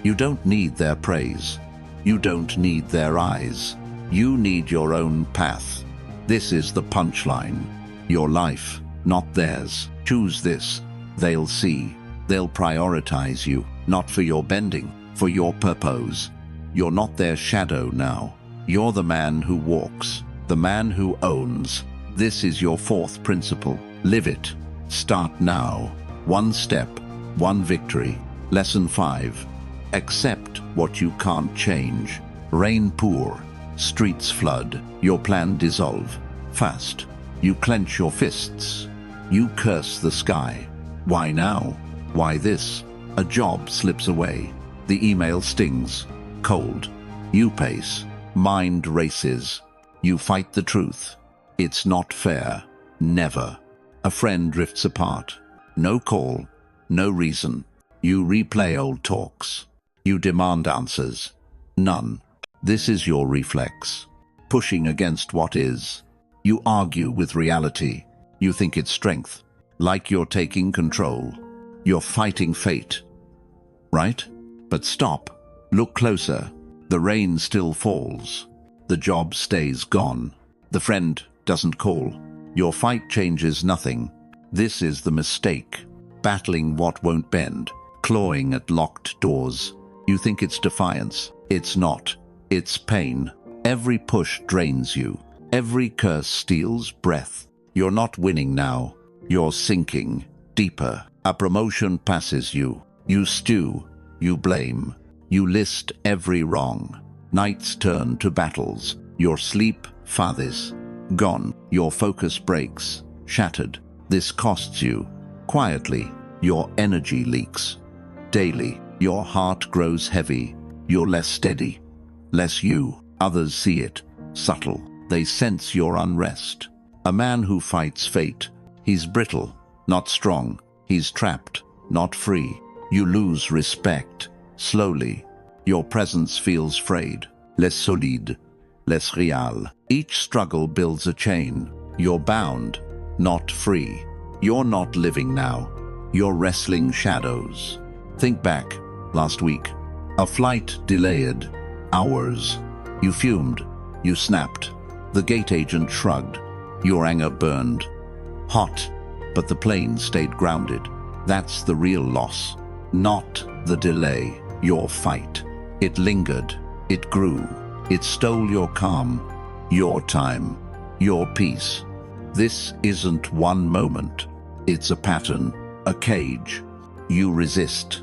You don't need their praise. You don't need their eyes. You need your own path. This is the punchline. Your life, not theirs. Choose this. They'll see. They'll prioritize you, not for your bending, for your purpose. You're not their shadow now. You're the man who walks. the man who owns. This is your fourth principle. Live it. Start now. One step, one victory. Lesson 5. Accept what you can't change. Rain pour, streets flood, your plan dissolve. Fast. You clench your fists. You curse the sky. Why now? Why this? A job slips away. The email stings. Cold. You pace. Mind races. You fight the truth. It's not fair. Never. A friend drifts apart. No call. No reason. You replay old talks. You demand answers. None. This is your reflex. Pushing against what is. You argue with reality. You think it's strength. Like you're taking control. You're fighting fate. Right? But stop. Look closer. The rain still falls. The job stays gone. The friend doesn't call. Your fight changes nothing. This is the mistake. Battling what won't bend. Clawing at locked doors. You think it's defiance. It's not. It's pain. Every push drains you. Every curse steals breath. You're not winning now. You're sinking. Deeper. A promotion passes you. You stew. You blame. You list every wrong. Nights turn to battles. Your sleep farthest. Gone. Your focus breaks. Shattered. This costs you. Quietly, your energy leaks. Daily, your heart grows heavy. You're less steady. Less you. Others see it. Subtle. They sense your unrest. A man who fights fate. He's brittle, not strong. He's trapped, not free. You lose respect. Slowly, your presence feels frayed. Less solide, less real. Each struggle builds a chain. You're bound, not free. You're not living now. You're wrestling shadows. Think back, last week. A flight delayed. Hours. You fumed. You snapped. The gate agent shrugged. Your anger burned. Hot, but the plane stayed grounded. That's the real loss. Not the delay. Your fight. It lingered. It grew. It stole your calm. Your time. Your peace. This isn't one moment. It's a pattern. A cage. You resist.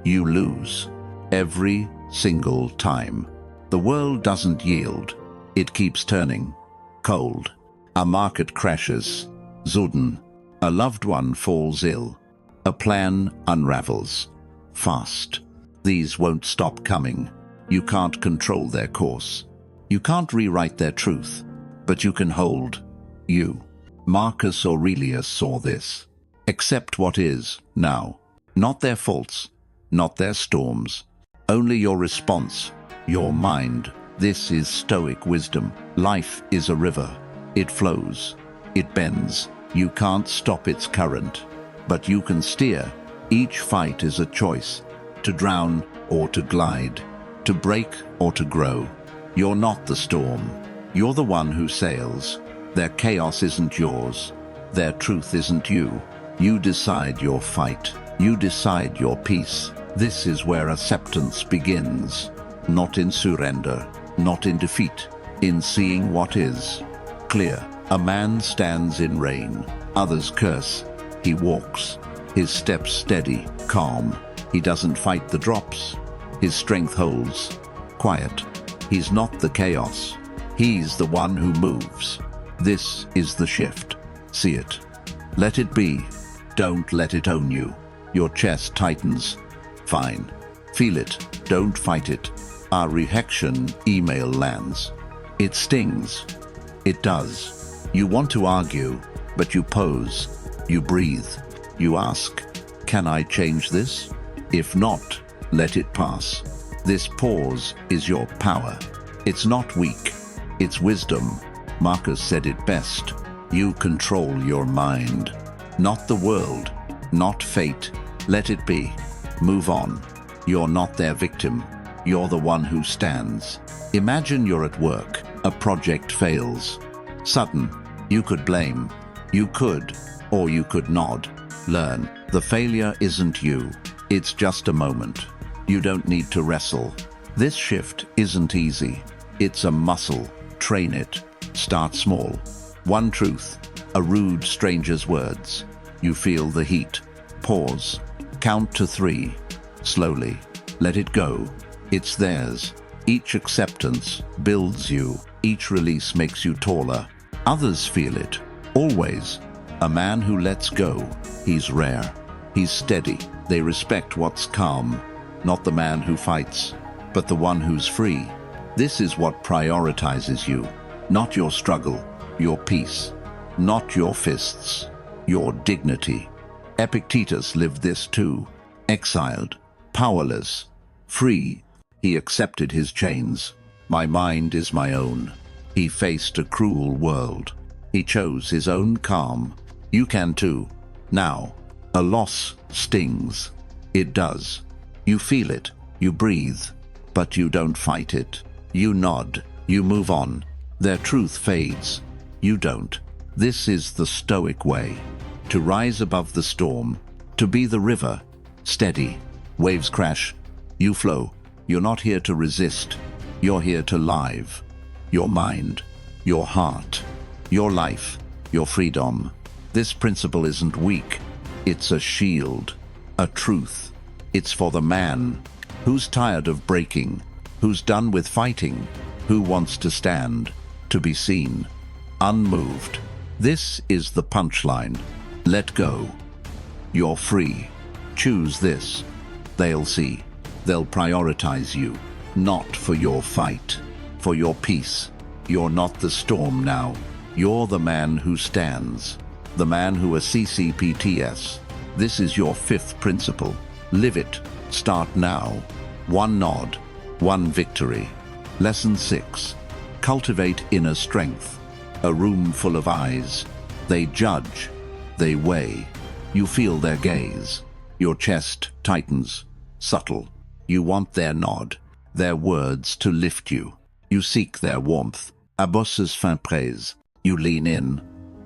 You lose. Every single time. The world doesn't yield. It keeps turning. Cold. A market crashes. Sudden. A loved one falls ill. A plan unravels. Fast. These won't stop coming. You can't control their course. You can't rewrite their truth. But you can hold you. Marcus Aurelius saw this. Accept what is now. Not their faults. Not their storms. Only your response. Your mind. This is Stoic wisdom. Life is a river. It flows. It bends. You can't stop its current. But you can steer. Each fight is a choice. To drown or to glide. To break or to grow. You're not the storm. You're the one who sails. Their chaos isn't yours. Their truth isn't you. You decide your fight. You decide your peace. This is where acceptance begins. Not in surrender. Not in defeat. In seeing what is. Clear. A man stands in rain. Others curse. He walks. His steps steady, calm. He doesn't fight the drops. His strength holds. Quiet. He's not the chaos. He's the one who moves. This is the shift. See it. Let it be. Don't let it own you. Your chest tightens. Fine. Feel it. Don't fight it. Our reaction email lands. It stings. It does. You want to argue, but you pause. You breathe. You ask, can I change this? If not, let it pass. This pause is your power. It's not weak. It's wisdom. Marcus said it best. You control your mind. Not the world. Not fate. Let it be. Move on. You're not their victim. You're the one who stands. Imagine you're at work. A project fails. Sudden. You could blame. You could, or you could nod. Learn. The failure isn't you. It's just a moment. You don't need to wrestle. This shift isn't easy. It's a muscle. Train it. Start small. One truth, a rude stranger's words. You feel the heat. Pause. Count to 3. Slowly. Let it go. It's theirs. Each acceptance builds you. Each release makes you taller. Others feel it. Always. A man who lets go, he's rare. He's steady. They respect what's calm. Not the man who fights, but the one who's free. This is what prioritizes you. Not your struggle, your peace. Not your fists, your dignity. Epictetus lived this too. Exiled, powerless, free. He accepted his chains. My mind is my own. He faced a cruel world. He chose his own calm. You can too. Now, a loss stings. It does. You feel it. You breathe. But you don't fight it. You nod. You move on. Their truth fades. You don't. This is the Stoic way. To rise above the storm. To be the river. Steady. Waves crash. You flow. You're not here to resist. You're here to live. Your mind. Your heart. Your life. Your freedom. This principle isn't weak. It's a shield. A truth. It's for the man who's tired of breaking, who's done with fighting, who wants to stand, to be seen, unmoved. This is the punchline. Let go. You're free. Choose this. They'll see. They'll prioritize you. Not for your fight, for your peace. You're not the storm now. You're the man who stands. The man who is CCPTS. This is your 5th principle. Live it. Start now. One nod. One victory. Lesson 6. Cultivate inner strength. A room full of eyes. They judge. They weigh. You feel their gaze. Your chest tightens. Subtle. You want their nod. Their words to lift you. You seek their warmth. A boss's fin praise. You lean in.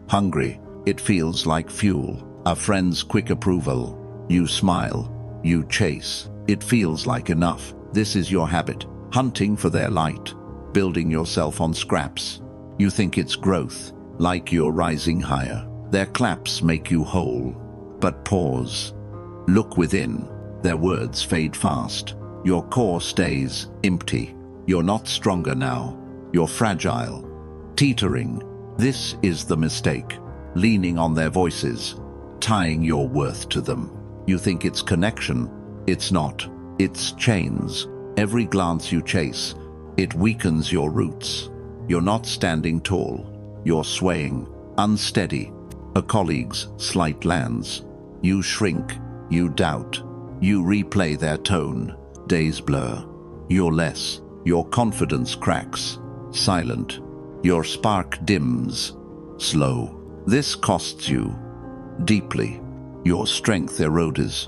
Hungry. It feels like fuel. A friend's quick approval. You smile. You chase. It feels like enough. This is your habit. Hunting for their light. Building yourself on scraps. You think it's growth. Like you're rising higher. Their claps make you whole. But pause. Look within. Their words fade fast. Your core stays empty. You're not stronger now. You're fragile. Teetering. This is the mistake. Leaning on their voices. Tying your worth to them. You think it's connection. It's not. It's chains. Every glance you chase, it weakens your roots. You're not standing tall. You're swaying. Unsteady. A colleague's slight lands. You shrink. You doubt. You replay their tone. Days blur. You're less. Your confidence cracks. Silent. Your spark dims. Slow. This costs you. Deeply. Your strength erodes.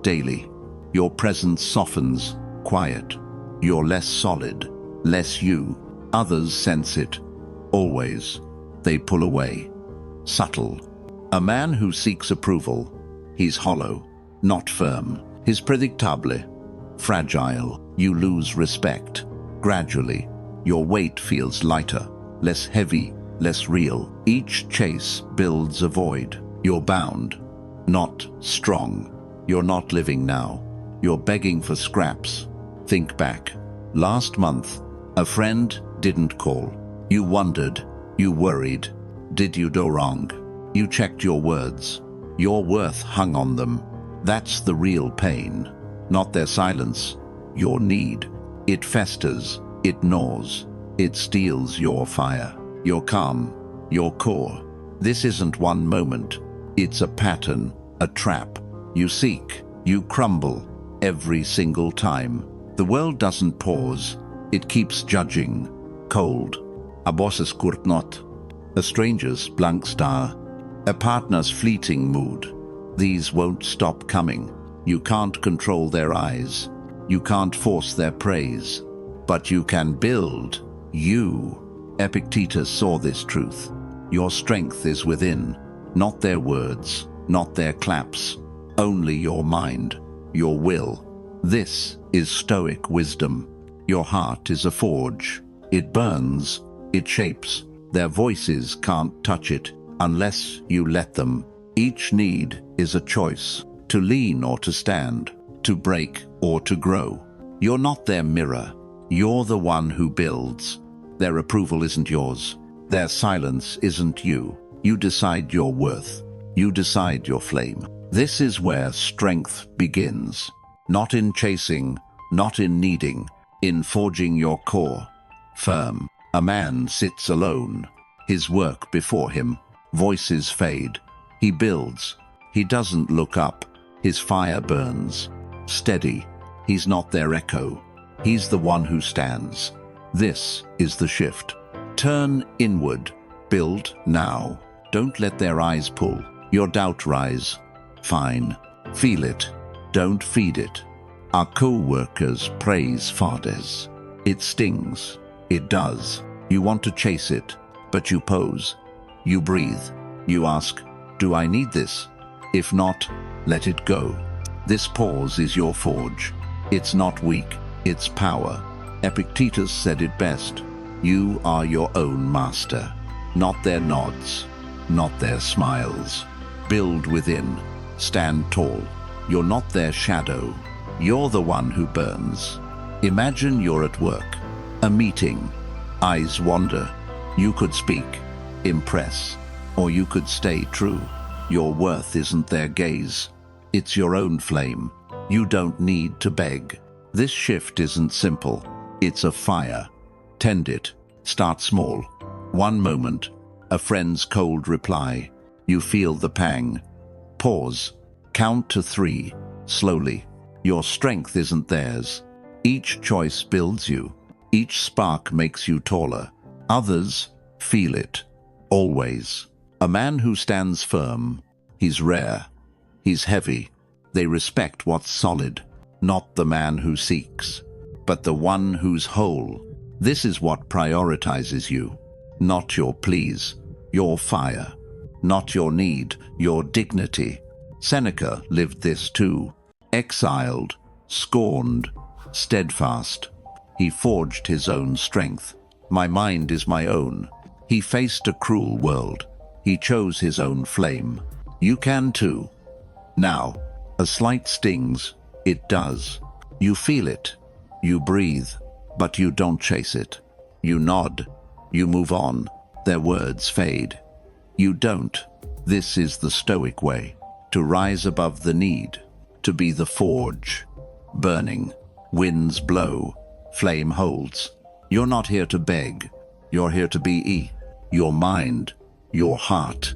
Daily. Your presence softens. Quiet. You're less solid. Less you. Others sense it. Always. They pull away. Subtle. A man who seeks approval. He's hollow. Not firm. He's predictable. Fragile. You lose respect. Gradually. Your weight feels lighter. Less heavy. Less real. Each chase builds a void. You're bound. Not strong. You're not living now. You're begging for scraps. Think back. Last month, a friend didn't call. You wondered. You worried. Did you do wrong? You checked your words. Your worth hung on them. That's the real pain. Not their silence. Your need. It festers. It gnaws. It steals your fire. Your calm. Your core. This isn't one moment. It's a pattern. A trap. You seek. You crumble. Every single time. The world doesn't pause. It keeps judging. Cold. A boss's kort not. A stranger's blank star. A partner's fleeting mood. These won't stop coming. You can't control their eyes. You can't force their praise. But you can build. You. Epictetus saw this truth. Your strength is within. Not their words. Not their claps. Only your mind. Your will. This is Stoic wisdom. Your heart is a forge. It burns. It shapes. Their voices can't touch it unless you let them. Each need is a choice, to lean or to stand, to break or to grow. You're not their mirror. You're the one who builds. Their approval isn't yours. Their silence isn't you. You decide your worth. You decide your flame. This is where strength begins. Not in chasing, not in needing, in forging your core. Firm. A man sits alone, his work before him. Voices fade. He builds. He doesn't look up. His fire burns. Steady. He's not their echo. He's the one who stands. This is the shift. Turn inward. Build now. Don't let their eyes pull. Your doubt rise. Fine. Feel it. Don't feed it. Our co-workers praise Fades. It stings. It does. You want to chase it, but you pose. You breathe. You ask, do I need this? If not, let it go. This pause is your forge. It's not weak, it's power. Epictetus said it best. You are your own master. Not their nods, not their smiles. Build within. Stand tall. You're not their shadow. You're the one who burns. Imagine you're at work. A meeting. Eyes wander. You could speak, impress, or you could stay true. Your worth isn't their gaze. It's your own flame. You don't need to beg. This shift isn't simple. It's a fire. Tend it. Start small. One moment. A friend's cold reply. You feel the pang. Pause. Count to 3. Slowly. Your strength isn't theirs. Each choice builds you. Each spark makes you taller. Others feel it. Always. A man who stands firm. He's rare. He's heavy. They respect what's solid. Not the man who seeks, but the one who's whole. This is what prioritizes you. Not your pleas, your fire. Not your need, your dignity. Seneca lived this too. Exiled, scorned, steadfast. He forged his own strength. My mind is my own. He faced a cruel world. He chose his own flame. You can too. Now, a slight stings. It does. You feel it. You breathe, but you don't chase it. You nod. You move on. Their words fade. You don't. This is the Stoic way. To rise above the need. To be the forge. Burning. Winds blow. Flame holds. You're not here to beg. You're here to be your mind, your heart,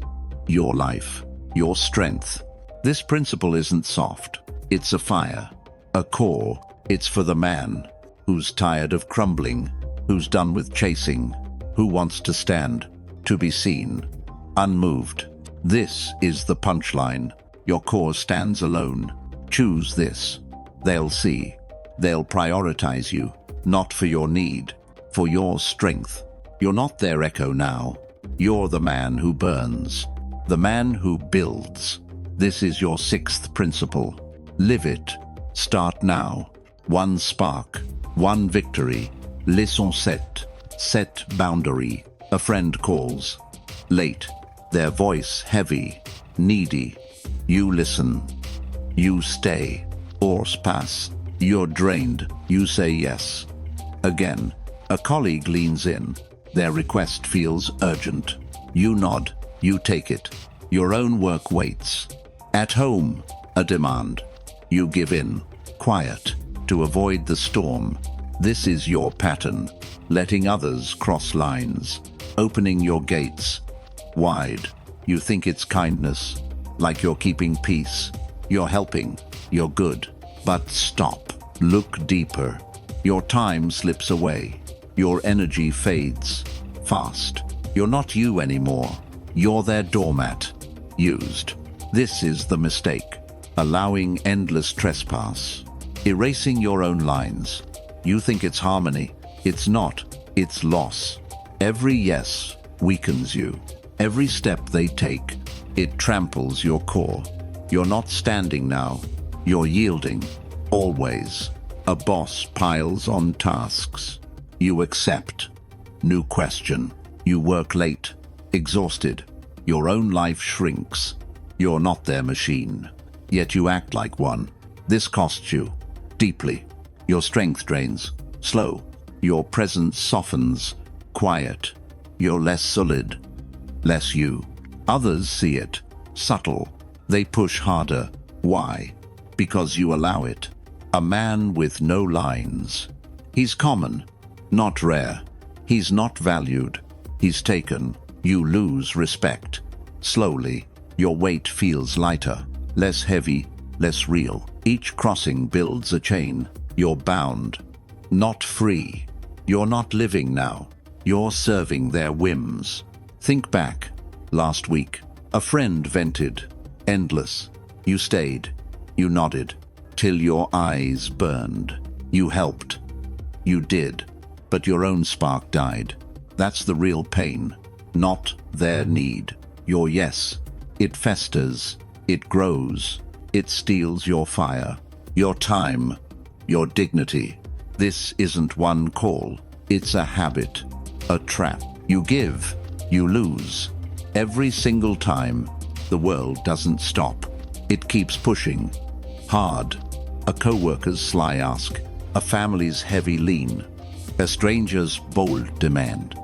your life, your strength. This principle isn't soft. It's a fire, a core. It's for the man who's tired of crumbling, who's done with chasing, who wants to stand, to be seen, unmoved. This is the punchline. Your core stands alone. Choose this. They'll see. They'll prioritize you, not for your need, for your strength. You're not their echo now. You're the man who burns, the man who builds. This is your 6th principle. Live it. Start now. One spark, one victory. Leçon set. Set boundary. A friend calls. Late. Their voice heavy, needy. You listen. You stay. Hours pass. You're drained. You say yes. Again, a colleague leans in. Their request feels urgent. You nod. You take it. Your own work waits. At home, a demand. You give in. Quiet. To avoid the storm. This is your pattern. Letting others cross lines. Opening your gates. Wide. You think it's kindness. Like you're keeping peace. You're helping. You're good. But stop. Look deeper. Your time slips away. Your energy fades. Fast. You're not you anymore. You're their doormat. Used. This is the mistake. Allowing endless trespass. Erasing your own lines. You think it's harmony. It's not. It's loss. Every yes weakens you. Every step they take, it tramples your core. You're not standing now. You're yielding. Always. A boss piles on tasks. You accept. New question. You work late, exhausted. Your own life shrinks. You're not their machine, yet you act like one. This costs you deeply. Your strength drains, slow. Your presence softens, quiet. You're less solid, less you. Others see it, subtle. They push harder. Why? Because you allow it. A man with no lines. He's common, not rare. He's not valued. He's taken. You lose respect. Slowly, your weight feels lighter, less heavy, less real. Each crossing builds a chain. You're bound, not free. You're not living now. You're serving their whims. Think back. Last week, a friend vented. Endless. You stayed. You nodded. Till your eyes burned. You helped. You did. But your own spark died. That's the real pain, not their need. Your yes. It festers. It grows. It steals your fire, your time, your dignity. This isn't one call. It's a habit, a trap. You give, you lose. Every single time, the world doesn't stop. It keeps pushing. Hard. A co-worker's sly ask. A family's heavy lean. A stranger's bold demand.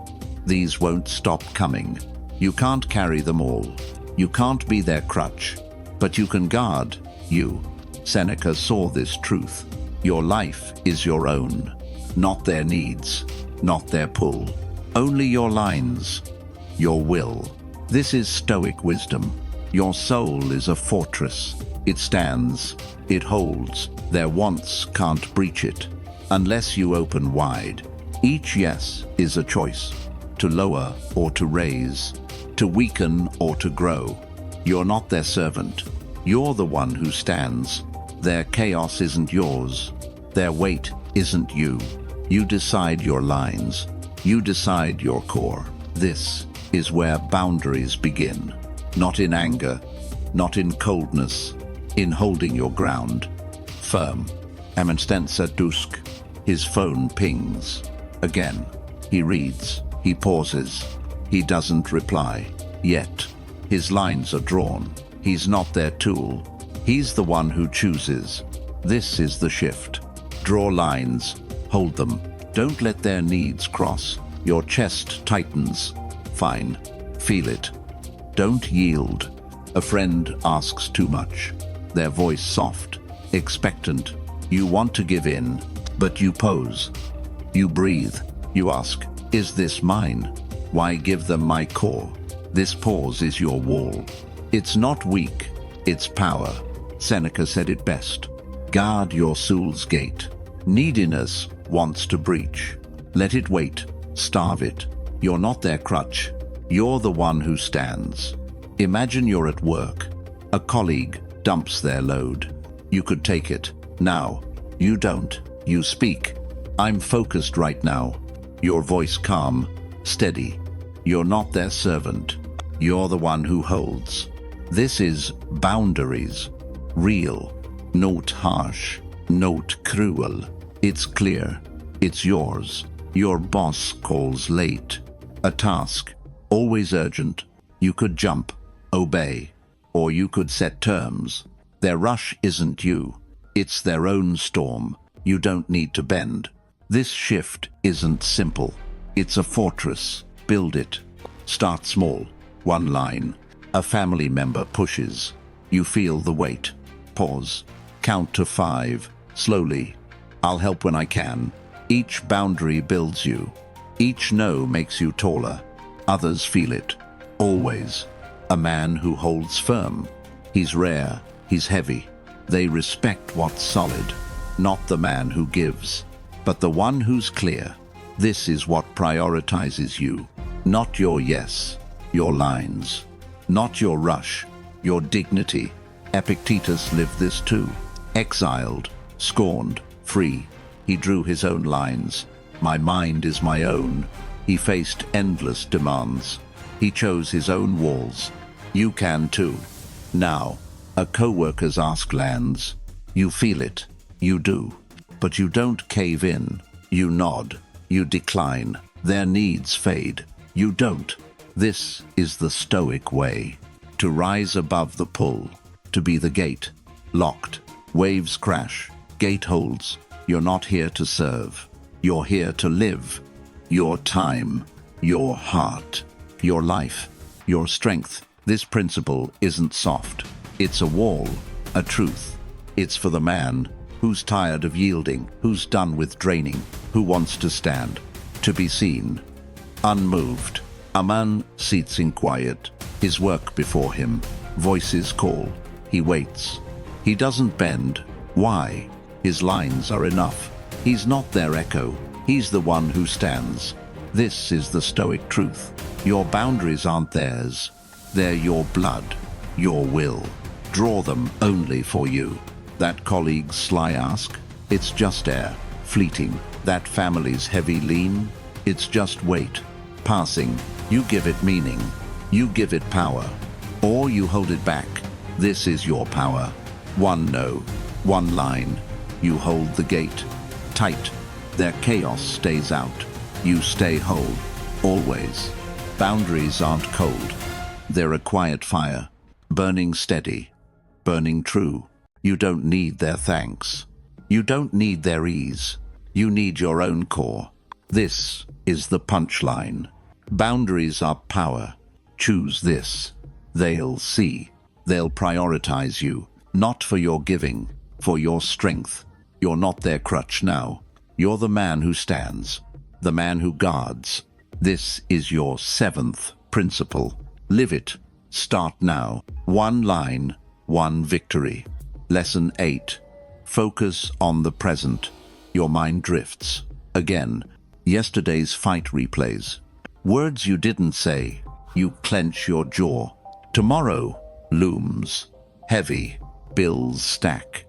These won't stop coming. You can't carry them all. You can't be their crutch. But you can guard you. Seneca saw this truth. Your life is your own. Not their needs. Not their pull. Only your lines. Your will. This is Stoic wisdom. Your soul is a fortress. It stands. It holds. Their wants can't breach it. Unless you open wide. Each yes is a choice. To lower or to raise. To weaken or to grow. You're not their servant. You're the one who stands. Their chaos isn't yours. Their weight isn't you. You decide your lines. You decide your core. This is where boundaries begin. Not in anger, not in coldness, in holding your ground. Firm. Amenstensa dusk. His phone pings. Again. He reads. He pauses. He doesn't reply. Yet. His lines are drawn. He's not their tool. He's the one who chooses. This is the shift. Draw lines. Hold them. Don't let their needs cross. Your chest tightens. Fine. Feel it. Don't yield. A friend asks too much. Their voice soft, expectant. You want to give in, but you pose. You breathe. You ask, is this mine? Why give them my core? This pause is your wall. It's not weak, it's power. Seneca said it best. Guard your soul's gate. Neediness wants to breach. Let it wait, starve it. You're not their crutch. You're the one who stands. Imagine you're at work. A colleague dumps their load. You could take it. Now, you don't. You speak. I'm focused right now. Your voice calm, steady. You're not their servant. You're the one who holds. This is boundaries. Real. Not harsh. Not cruel. It's clear. It's yours. Your boss calls late. A task. Always urgent. You could jump. Obey. Or you could set terms. Their rush isn't you. It's their own storm. You don't need to bend. This shift isn't simple. It's a fortress. Build it. Start small. One line. A family member pushes. You feel the weight. Pause. Count to 5. Slowly. I'll help when I can. Each boundary builds you. Each no makes you taller. Others feel it. Always. A man who holds firm. He's rare. He's heavy. They respect what's solid. Not the man who gives, but the one who's clear. This is what prioritizes you. Not your yes, your lines. Not your rush, your dignity. Epictetus lived this too. Exiled, scorned, free. He drew his own lines. My mind is my own. He faced endless demands. He chose his own walls. You can too. Now, a co-worker's ask lands. You feel it. You do. But you don't cave in. You nod. You decline. Their needs fade. You don't. This is the Stoic way. To rise above the pull. To be the gate. Locked. Waves crash. Gate holds. You're not here to serve. You're here to live. Your time. Your heart. Your life. Your strength. This principle isn't soft. It's a wall. A truth. It's for the man who's tired of yielding, who's done with draining, who wants to stand, to be seen. Unmoved. A man sits in quiet, his work before him. Voices call. He waits. He doesn't bend. Why? His lines are enough. He's not their echo. He's the one who stands. This is the Stoic truth. Your boundaries aren't theirs. They're your blood, your will. Draw them only for you. That colleague's sly ask, it's just air, fleeting. That family's heavy lean, it's just weight, passing. You give it meaning, you give it power, or you hold it back. This is your power. One no, one line. You hold the gate, tight. Their chaos stays out. You stay whole, always. Boundaries aren't cold. They're a quiet fire, burning steady, burning true. You don't need their thanks. You don't need their ease. You need your own core. This is the punchline. Boundaries are power. Choose this. They'll see. They'll prioritize you, not for your giving, for your strength. You're not their crutch now. You're the man who stands, the man who guards. This is your 7th principle. Live it. Start now. One line, one victory. Lesson 8. Focus on the present. Your mind drifts. Again, yesterday's fight replays. Words you didn't say. You clench your jaw. Tomorrow looms. Heavy. Bills stack.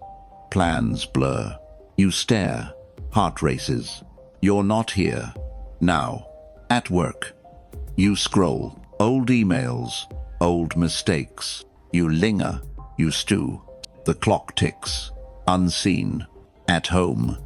Plans blur. You stare. Heart races. You're not here. Now. At work. You scroll. Old emails. Old mistakes. You linger. You stew. The clock ticks. Unseen. At home.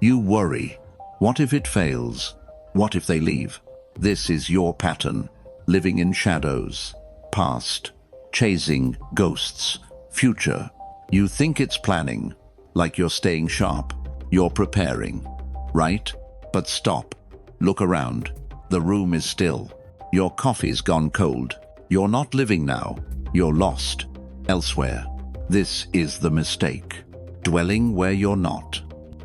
You worry. What if it fails? What if they leave? This is your pattern. Living in shadows. Past. Chasing ghosts. Future. You think it's planning. Like you're staying sharp. You're preparing. Right? But stop. Look around. The room is still. Your coffee's gone cold. You're not living now. You're lost. Elsewhere. This is the mistake. Dwelling where you're not.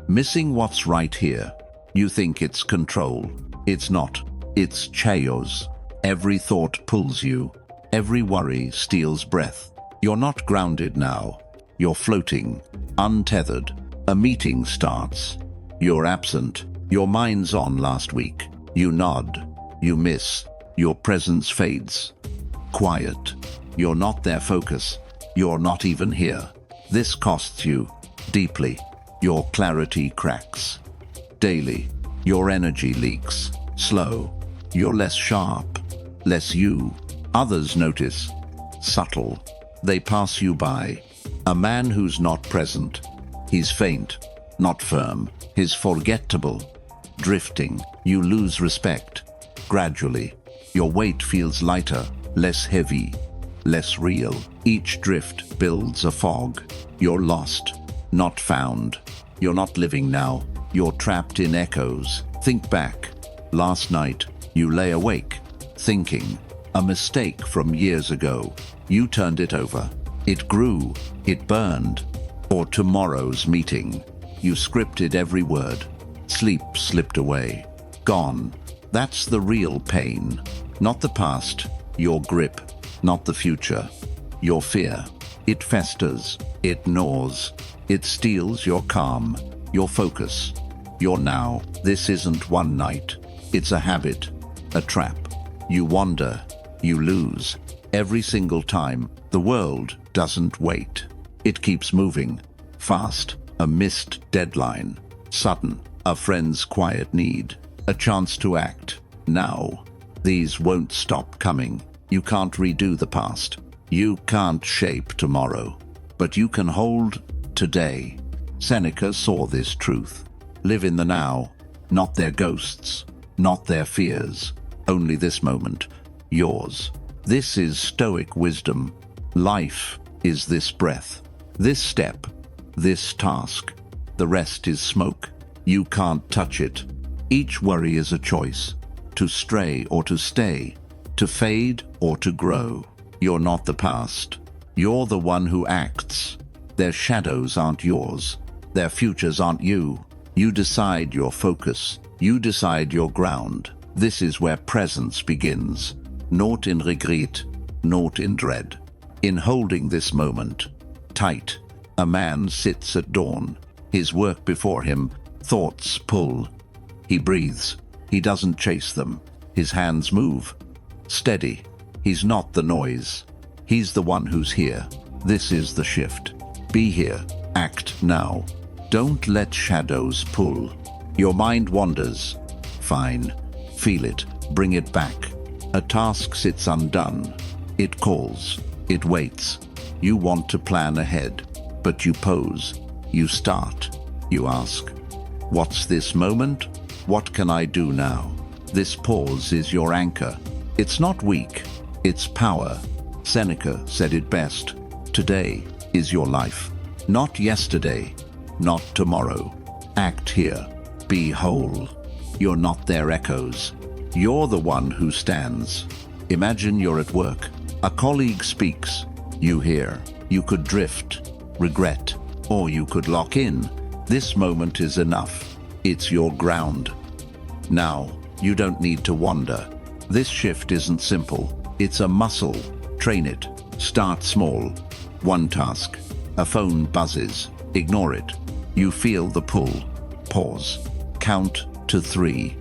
Missing what's right here. You think it's control. It's not. It's chaos. Every thought pulls you. Every worry steals breath. You're not grounded now. You're floating. Untethered. A meeting starts. You're absent. Your mind's on last week. You nod. You miss. Your presence fades. Quiet. You're not their focus. You're not even here. This costs you deeply. Your clarity cracks. Daily. Your energy leaks. Slow. You're less sharp. Less you. Others notice. Subtle. They pass you by. A man who's not present. He's faint. Not firm. He's forgettable. Drifting. You lose respect. Gradually. Your weight feels lighter. Less heavy. Less real. Each drift builds a fog. You're lost. Not found. You're not living now. You're trapped in echoes. Think back. Last night, you lay awake, thinking. A mistake from years ago. You turned it over. It grew. It burned. Or tomorrow's meeting. You scripted every word. Sleep slipped away. Gone. That's the real pain. Not the past. Your grip. Not the future. Your fear. It festers. It gnaws. It steals your calm. Your focus. Your now. This isn't one night. It's a habit. A trap. You wander. You lose. Every single time. The world doesn't wait. It keeps moving. Fast. A missed deadline. Sudden. A friend's quiet need. A chance to act. Now. These won't stop coming. You can't redo the past. You can't shape tomorrow. But you can hold today. Seneca saw this truth. Live in the now. Not their ghosts. Not their fears. only this moment, yours. This is Stoic wisdom. Life is this breath, this step, this task. The rest is smoke. You can't touch it. Each worry is a choice, to stray or to stay, to fade or to grow. You're not the past. You're the one who acts. Their shadows aren't yours. Their futures aren't you. You decide your focus. You decide your ground. This is where presence begins. Not in regret, not in dread. In holding this moment, tight, a man sits at dawn. His work before him, thoughts pull. He breathes. He doesn't chase them. His hands move. Steady. He's not the noise. He's the one who's here. This is the shift. Be here. Act now. Don't let shadows pull. Your mind wanders. Fine. Feel it. Bring it back. A task sits undone. It calls. It waits. You want to plan ahead, but you pose. You start. You ask, what's this moment? What can I do now? This pause is your anchor. It's not weak. It's power. Seneca said it best. Today is your life. Not yesterday. Not tomorrow. Act here. Be whole. You're not their echoes. You're the one who stands. Imagine you're at work. A colleague speaks. You hear. You could drift, regret, or you could lock in. This moment is enough. It's your ground. Now, you don't need to wander. This shift isn't simple. It's a muscle. Train it. Start small. One task. A phone buzzes. Ignore it. You feel the pull. Pause. Count to 3.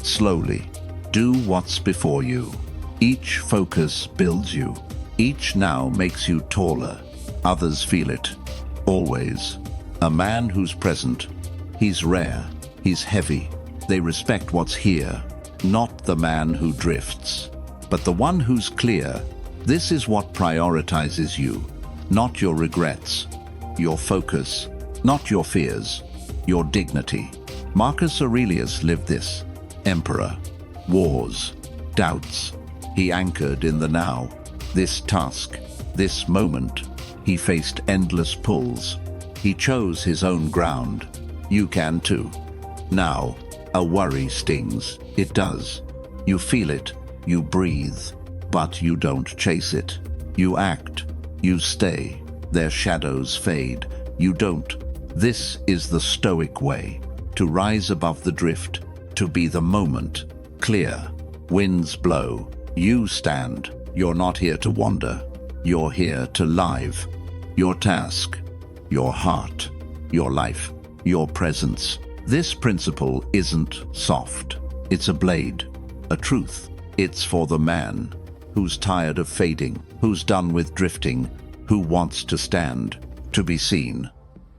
Slowly. Do what's before you. Each focus builds you. Each now makes you taller. Others feel it. Always. A man who's present. He's rare. He's heavy. They respect what's here. Not the man who drifts, but the one who's clear. This is what prioritizes you. Not your regrets. Your focus. Not your fears. Your dignity. Marcus Aurelius lived this. Emperor. Wars. Doubts. He anchored in the now. This task. This moment. He faced endless pulls. He chose his own ground. You can too. Now, a worry stings. It does. You feel it. You breathe. But you don't chase it. You act. You stay. Their shadows fade. You don't. This is the Stoic way. To rise above the drift. To be the moment. Clear. Winds blow. You stand. You're not here to wander. You're here to live. Your task. Your heart. Your life. Your presence. This principle isn't soft. It's a blade. A truth. It's for the man who's tired of fading, who's done with drifting, who wants to stand, to be seen,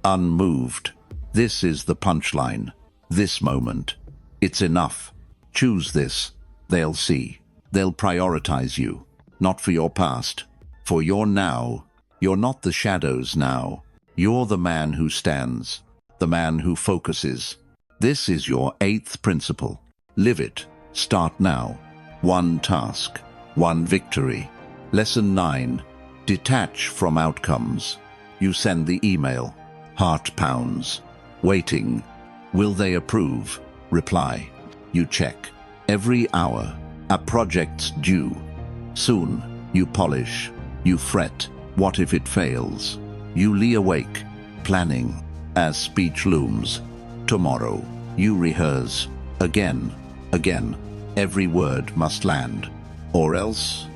unmoved. This is the punchline. This moment. It's enough. Choose this. They'll see. They'll prioritize you. Not for your past. For your now. You're not the shadows now. You're the man who stands. The man who focuses. This is your 8th principle. Live it. Start now. One task. One victory. Lesson 9. Detach from outcomes. You send the email. Heart pounds. Waiting. Will they approve? Reply. You check. Every hour. A project's due. Soon. You polish. You fret. What if it fails? You lie awake. Planning. As speech looms. Tomorrow. You rehearse. Again. Again. Every word must land. Or else?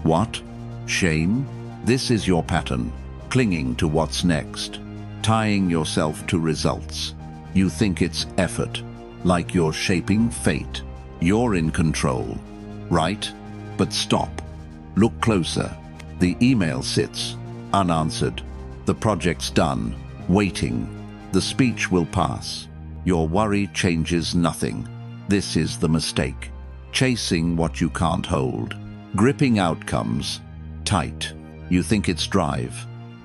What? Shame? This is your pattern. Clinging to what's next. Tying yourself to results. You think it's effort. Like you're shaping fate. You're in control. Right? But stop. Look closer. The email sits. Unanswered. The project's done. Waiting. The speech will pass. Your worry changes nothing. This is the mistake. Chasing what you can't hold. Gripping outcomes. Tight. You think it's drive.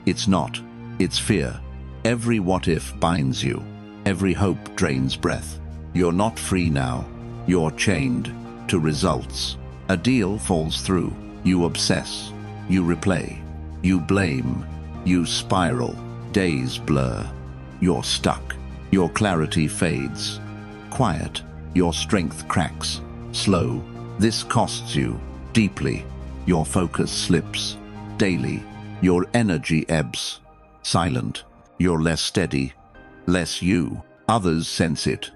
It's not. It's fear. Every what-if binds you. Every hope drains breath. You're not free now. You're chained. to results. A deal falls through. You obsess. You replay. You blame. You spiral. Days blur. You're stuck. Your clarity fades. Quiet. Your strength cracks. Slow. This costs you deeply. Your focus slips. Daily. Your energy ebbs. Silent. You're less steady. Less you. Others sense it.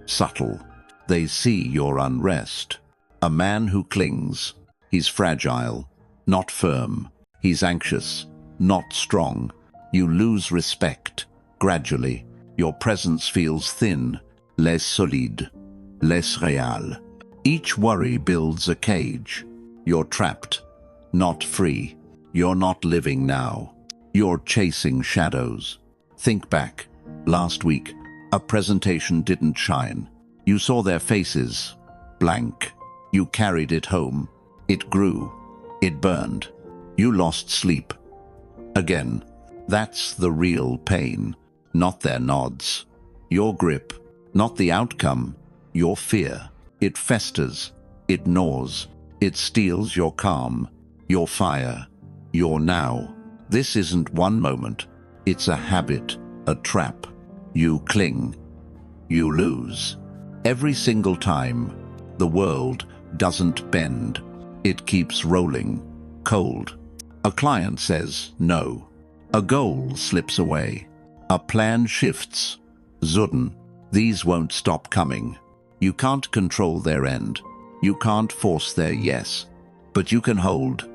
Subtle. They see your unrest. A man who clings. He's fragile, not firm. He's anxious, not strong. You lose respect. Gradually, your presence feels thin, less solide, less real. Each worry builds a cage. You're trapped, not free. You're not living now. You're chasing shadows. Think back. Last week, a presentation didn't shine. You saw their faces, blank. You carried it home. It grew. It burned. You lost sleep. Again, that's the real pain, not their nods. Your grip, not the outcome, your fear. It festers. It gnaws. It steals your calm, your fire, your now. This isn't one moment. It's a habit, a trap. You cling. You lose. Every single time, the world doesn't bend. It keeps rolling, cold. A client says no. A goal slips away. A plan shifts. Sudden. These won't stop coming. You can't control their end. You can't force their yes. But you can hold.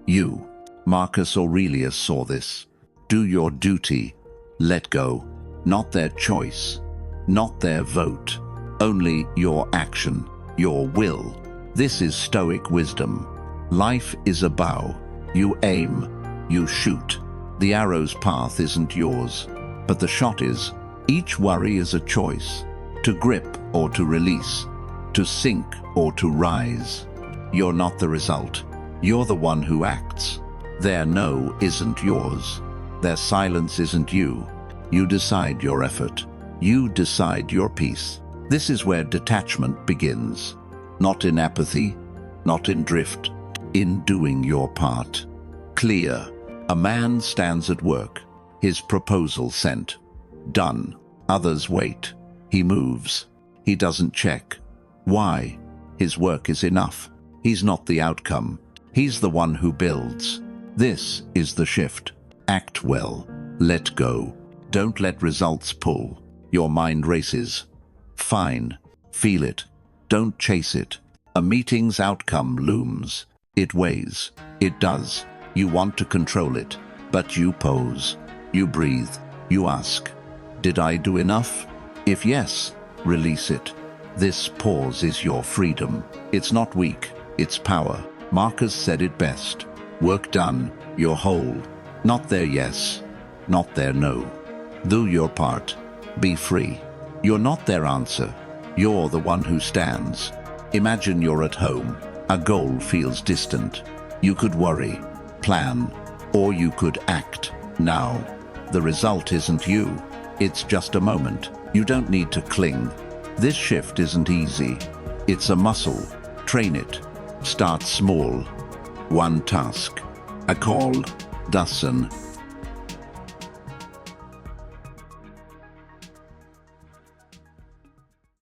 You. Marcus Aurelius saw this. Do your duty. Let go. Not their choice. Not their vote. Only your action. Your will. This is Stoic wisdom. Life is a bow. You aim. You shoot. The arrow's path isn't yours, but the shot is. Each worry is a choice. To grip or to release. To sink or to rise. You're not the result. You're the one who acts. Their no isn't yours. Their silence isn't you. You decide your effort. You decide your peace. This is where detachment begins. Not in apathy, not in drift, in doing your part. Clear. A man stands at work. His proposal sent. Done. Others wait. He moves. He doesn't check. Why? His work is enough. He's not the outcome. He's the one who builds. This is the shift. Act well. Let go. Don't let results pull. Your mind races. Fine. Feel it. Don't chase it. A meeting's outcome looms. It weighs. It does. You want to control it, but you pause. You breathe. You ask, did I do enough? If yes, release it. This pause is your freedom. It's not weak. It's power. Marcus said it best. Work done. You're whole. Not their yes. Not their no. Do your part. Be free. You're not their answer. You're the one who stands. Imagine you're at home. A goal feels distant. You could worry, plan, or you could act now. The result isn't you. It's just a moment. You don't need to cling. This shift isn't easy. It's a muscle. Train it. Start small. One task. A call. Dozen.